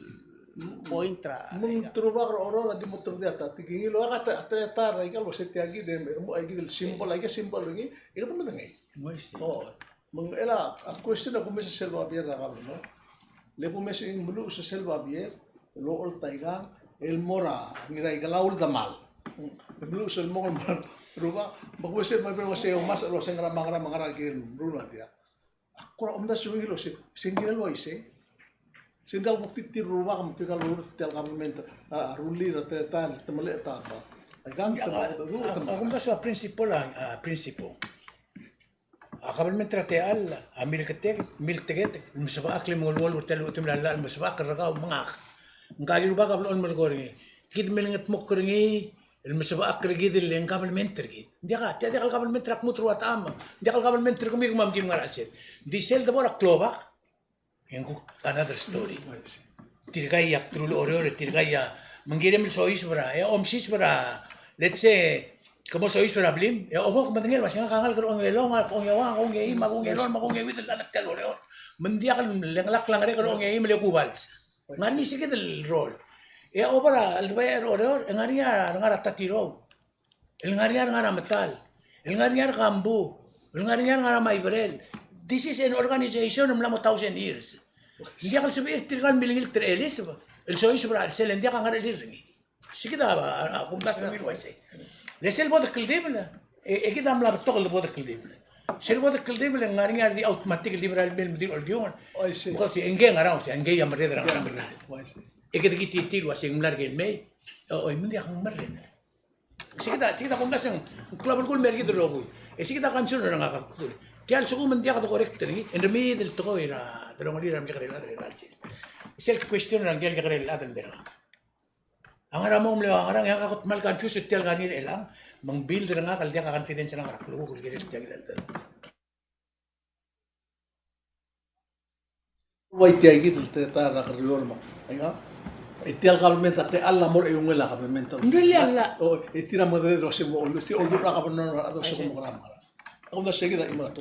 pointra. Mung truba oro di motor dia ta tigi lo ata ta ra igal se tiagi de mo ai gidel symbol ngi ito mo ngi. Oh mung ela a question ko mes selva bier ra no. Le ko mes in bulu se selva bier lo ol taiga el mora ngira igalaul da mal. Bulu se mo mal truba bago se ma pero se o mas lo se ngara gil rula dia. Akura omda suwi lo si singira lo ise sindal mo pitir ruwa kam pikal urut tel government ruli ra te tal temale ta ba agang Ako ba sa principle lang, principle. Kabelmentra te al, milteget, masaba akli mo wol hotel utim lala, masaba karagaw mga. Ngkali ba kablo on malgor ngi. Kid melingat mo kringi, المسابقة كرجيد اللي انقابل منتر جيد دي قاعد تدي قابل منتر متر وتام دي قابل منتر كمية ما ممكن مرة أشيل دي سيل دبورة كلوبا ينكو another story تلقايا كرول أوريور تلقايا من غير من سويس برا يا أمسيس برا let's say como sois para blim ya obo ko matingel masih kangal ko ngelo nga ko nyawa ko ngi ma ko ngelo ma ko ngi wit anak telo leo mendia kan lenglak lang re ko ngi mele kubals ngani sige del rol ya obra al bayar oror ngania ngara tatiro el ngania ngara metal el ngania kambu el ngania ngara maibrel this is an organization of 1000 years dia kan sabi tirgan bilingil trelis el sois para el selen dia kan ngara dirngi sige da ako das na milway say ليش البودك الديبل؟ إيه كده عملا بتطغل البودك الديبل. شو البودك الديبل إنغارينغ دي أوتوماتيك الليبرال بالمدير الجون. بس إنجي عراوس إنجي يا مريض عراوس. إيه كده كي تيتيل واسين ملار جيمي. أو من دي أخو مريض. سيكدا كم كاسن كلاب الكل مريض الروبي. سيكدا كان شنو رنغا كقول. كيال سكون من دي أخذ كوركتري. إن رميد التقويرا تلومالي رام كغريلا رالشي. سيلك كويستيون رانجيل كغريلا هذا ang ramong lewa ang yang akot mal confused tel ganil elang mang build nga kal dia ka confidence nga raklo ko gilid dia gilid Wai tiagi del teta ra kriol mo. Ayga. Itial kabelmenta te alla mor e ungela kabelmenta. Ndili alla. O itira mo de rose mo olu ti olu ra kabelno ra do se mo grama. Ako na seguida imra to.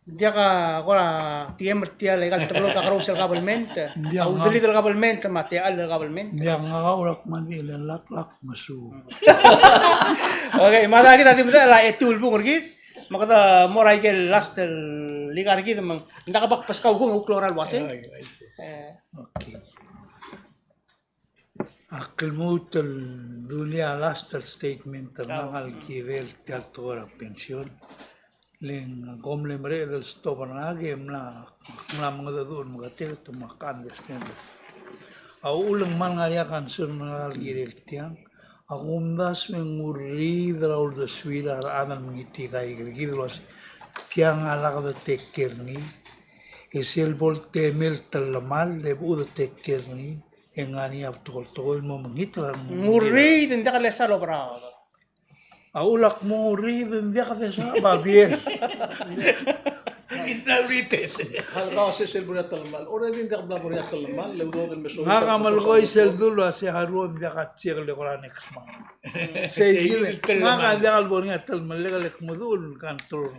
Dia ka kora tiem tia legal teblo ka karusel kabelment. Au dili del kabelment mate al kabelment. Dia ngawak mandi lak masu. Okay, mada kita timda la etul bu ngorgit. Makata moray ke last ligar gid mang nakabak paskaw kung ukloral wase. Okay. Akilmut dunia last statement ng alquiler teatora pension. Ling gomlemre del stopanage mla mga dadul mga tel tumakan understand. Au ulang man nga kan sun mga alquiler tiang. Akumdas menguri draul de suira adan mengiti kai gilos tiang ala ka tekker ni esel volte mel talamal le bu de tekker ni engani ap tol mo mengitra Muri din ka lesalo bra. Aulak mo ri din ka sa babier. It's not written. Hal ka se sel buria talmal. Ora din ka bla buria talmal le do del meso. Nga kamal ko isel dulo si harun dia ka tsir le koran eksma. Sejil nga ka dia al bonia talmal le lek mudul kan tur.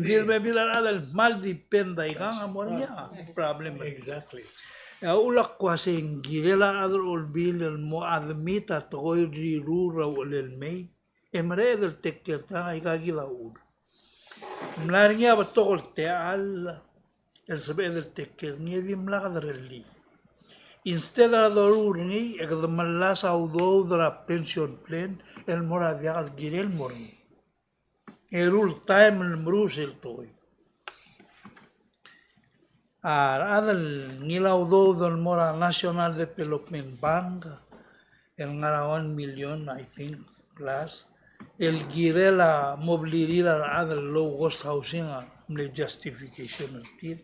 Dir be bilar adal mal dependa ika nga moria problem. Exactly. Ya ulak ko sing girela adal ol bil mo admita to ri rura ol mei. Emre del tekker ta ika gila ud. Mlaringa batokol te al el saber del tekker ni di mlagadar li. Instead of the urni ek the malas audo de la pension plan el mora de al girel morni. Erul time el brusel toy. Adal nila audo del mora National Development Bank el ngara 1 million I think plus. El girela mobilirira adal low cost housing le justification el tir.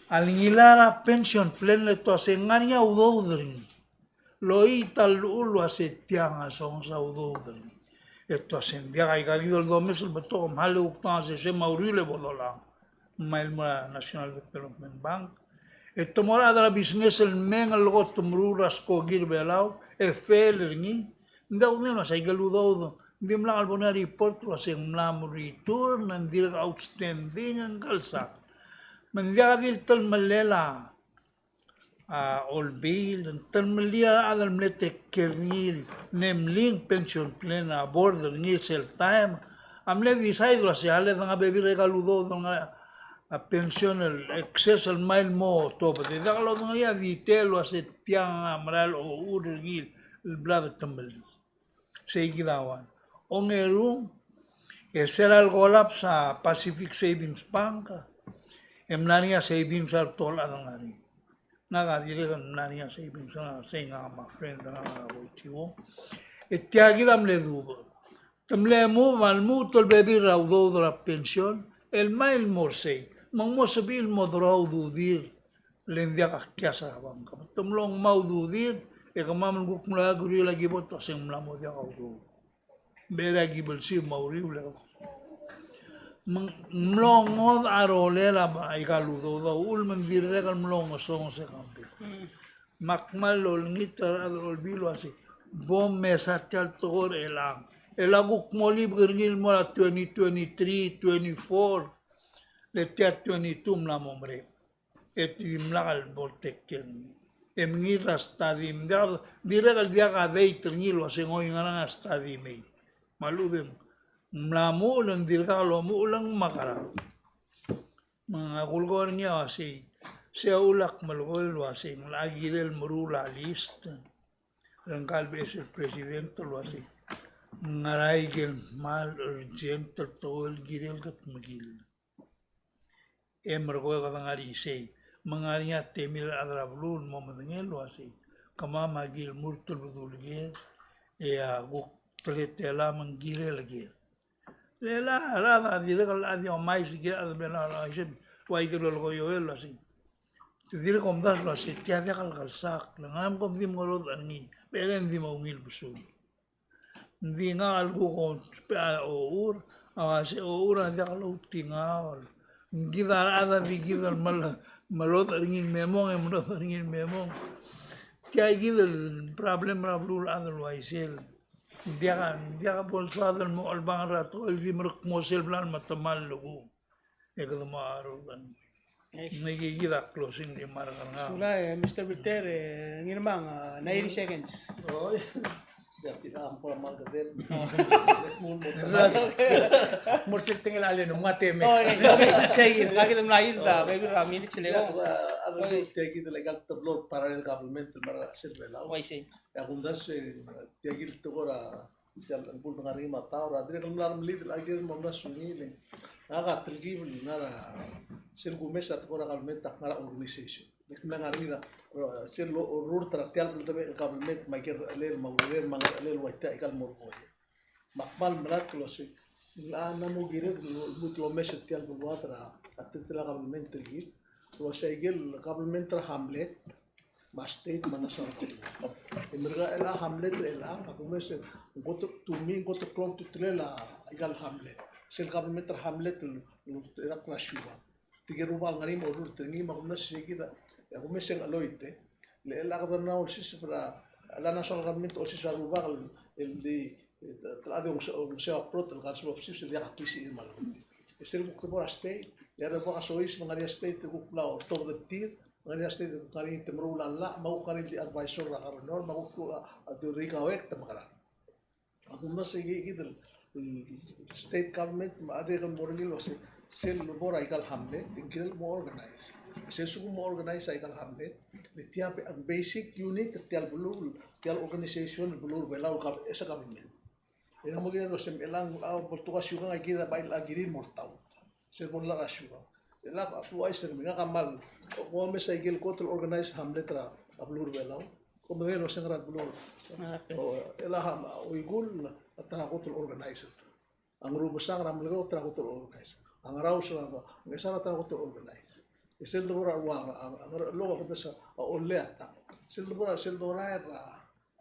Al ngilara pension plan le to asengania udodrin. Lo ital ulo asetianga son sa udodrin. Esto asendia ga galido el domes el beto male uktan se maurile bodola. Mail National Development Bank. Esto mora da business el men el got mruras ko girbelau e fel ni. Nda uneno sa galudo. Di mlang albona report was yung mlang return ng dir outstanding ang kalsa. Mandiagil tal malela all bill tal malia adal mlete kernil nemling pension plan border ni sel time amle decide lo se ale nga bebi regaludo nga pension el excess el mail mo to pati dagalo nga ya detail was tiang amral o urgil el blad tambal say gilawan Ongeru, esel al golap sa Pacific Savings Bank, emnania savings al tola ngani. Nagadile emnania savings na senga ma friend na boitiwo. Etiagi dam le dubo. Tamle mo malmu tol bebi raudo de la pension, el mail morse, mang mo sabil mo raudo dir lendia ka kiasa banka. Tumlong maudo dir kamaman guk mula guri lagi bot asing mlamo dia kau tu bera gibel si mauri ule mlongod arole la ba ikalu do ul mendirre kan mlongo song se kampi makmal lol ngitar ol bilo asi bom mesatal tor elang elaguk moli berngil mola 2023 24 le tiat 22 mlamo mre et imlagal botekken emngir stadim dire gal dia ka dei terngil wa sengoy ngana stadim ei malubem mlamu lang dirka lo mu ulang makara mga kulgor niya si siya ulak malgol wasi lagi del murula list ang kalbes el presidente lo wasi ngaray gel mal urgent tol girel kat magil emergo ka ngari sei mangarinya temil adrablun mo madengel wasi kama magil murtul betul ge ya guk pretela manggirel ge lela rada dire kal adi omai sige al bela la isen wai ke lo go yo lo asi dire kom das lo asi tia dia kal sak langam kom dim ngolot ani belen dim umil busul di nga algo ko o ur awasi o ur anda kal tingal gidar ada di gidar malot ringin memong emro ringin memong kaya gidar problem rablul adal waisel dia kan bolsado mo albang rato el dimruk mo selblan matamal lugu ekdo maaro kan nagigida closing di marang nga Sula Mr. Victor ngirmang 90 seconds. Oh, dati na ang pala magadet. Mursik tinggal alin ng mga teme. Oh, sige, nakita mo na yun ta, baby minutes Ya, lego. ada tiagi de legal tablo paralel government mara servela. Why say? Ya kundas tiagi to ora jal bul ngari mata ora dire kan lar mlit lagi mamda sunile. Aga tergib nara sel gumes at ora government tak nara organization. Nek ngari ra sel rur traktial de government maker lel mawler mangal lel waita ikal morbo. Makmal merat klosik. La namu gire mutlo meset tial bulwatra atitla government tergib. وسيجل قبل ما انت حملت مع ستيت ما نشر المرجع إلى حملت إلى أقول مثلا قلت تومي قلت كلون تطلع إيجال حملت سيل قبل ما انت حملت إلى كلاشوا تيجي روبا غريم أو روت تني ما قلنا شيء كده أقول مثلا ألويته لأن أقدرنا أول شيء سفرة لا نشر قبل أول شيء روبا اللي تلاقي وسيا بروت الغاز بفسيس اللي يعطيسي المال يصير مكتوب ستيت ya ada bukan sois mengalir state itu pulau top detir mengalir state itu kali temru lalla mau kali di advisor lah karena mau ku adu rikawek temakara aku masih gitu state government ada kan morali loh sel bora ikal hamle tinggal mau organize sel suku mau organize ikal hamle tiap basic unit tiap belur tiap organization belur belau kap esa government ini mungkin loh sem elang bertugas juga lagi kita bail agirin mortau sebon la rasua la tu ai ser minga kamal ko me saigel ko tul organize hamle tra ablur belau ko me no sengra blur ela ham o igul tra ko tul organize angru besang ram lego tra ko tul organize angrau sala ngesara tra ko tul organize esel dora wa lo ko besa o leata sel dora ra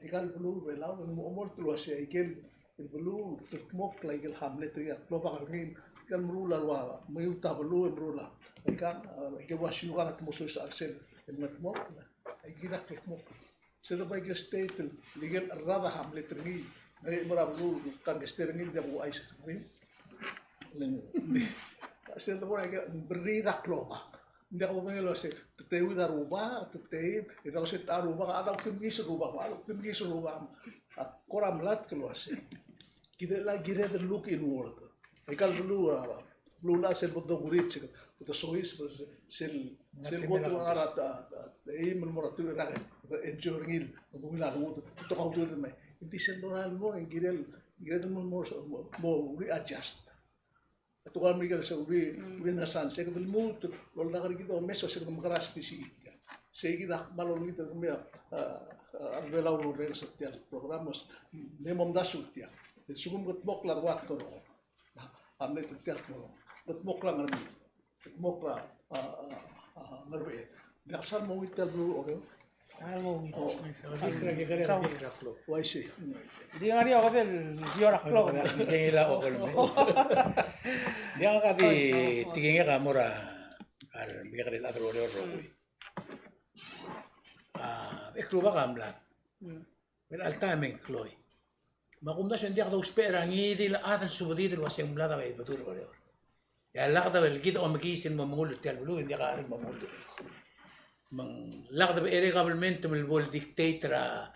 ikan blur belau mo mor tul wasi igel blur tuk la igel hamle tri lo pa ngin kan merula wa mayuta belu merula ikan ke wasu kan atmo so sa sel matmo ay gida mo sila ba ke state legal rada hamle tri ay marablu kan state ngin da bu ay sa rin sila ba ke berida kloma hindi ako mangelo sa tewi da ruba tewi ito sa taruba ka ataw kimgis ruba at koramlat kelwas kita lagi ada look inward Ikal dulu la sel bodo gurit sih, itu sois sel bodo arat, ini menmoratu rakyat, enjoying mengulang itu kau tuh demai. Inti sel doran mo, girel mau readjust. Itu kan mereka sebagai nasan, saya ketemu mut, lalu nak kita meso saya ketemu keras fisik. Saya kita malu kita kemana, arbelau nurel setiap program memang dasut ya. Sukum ketemu kelar wat korong. Hamle tertiak mo, mokla ngarbi, mokla ngarbi. Dasar mau itel dulu orang, Algo gitu. Oh, Kira-kira flow. YC. Di nga rin ako din, Giora Klo. Tingila ako naman. Di ako kati tingin ka mura. Bigyan ka rin ato rin rin. Eklo ba kamla? Well, altameng kloy. Makumda siya hindi ako spera. Ngidi la atan subadid was yung mlata may batur rin. Ya lakta bel kita o magisin mamulot tiyan bulu hindi ka rin mamulot. Mang lakta ba ere government will bol dictator a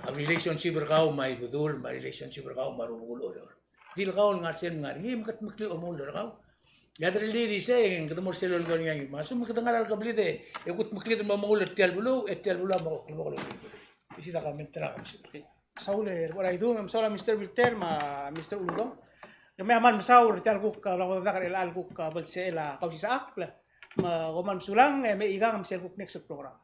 relationship ka may budul, may relationship ka marugulo rin. Dil ka on ngarsen ngar, hindi makat makli o mulo ka. Gadar liri sa yung katamor sila ko nga yung maso makatangaral ka blide. Ikut makli rin mamulot tiyan bulu, tiyan bulu mo ko. Isi na kami tara kami sila. Sauler, wala itu, misalnya Mr. Wilter, Mr. Uldo. Kami aman masaur, tiyan ko ka, lawan na kanila alko ka, balsela, kau si saak lah. Kuman sulang, may igang, misalnya next program.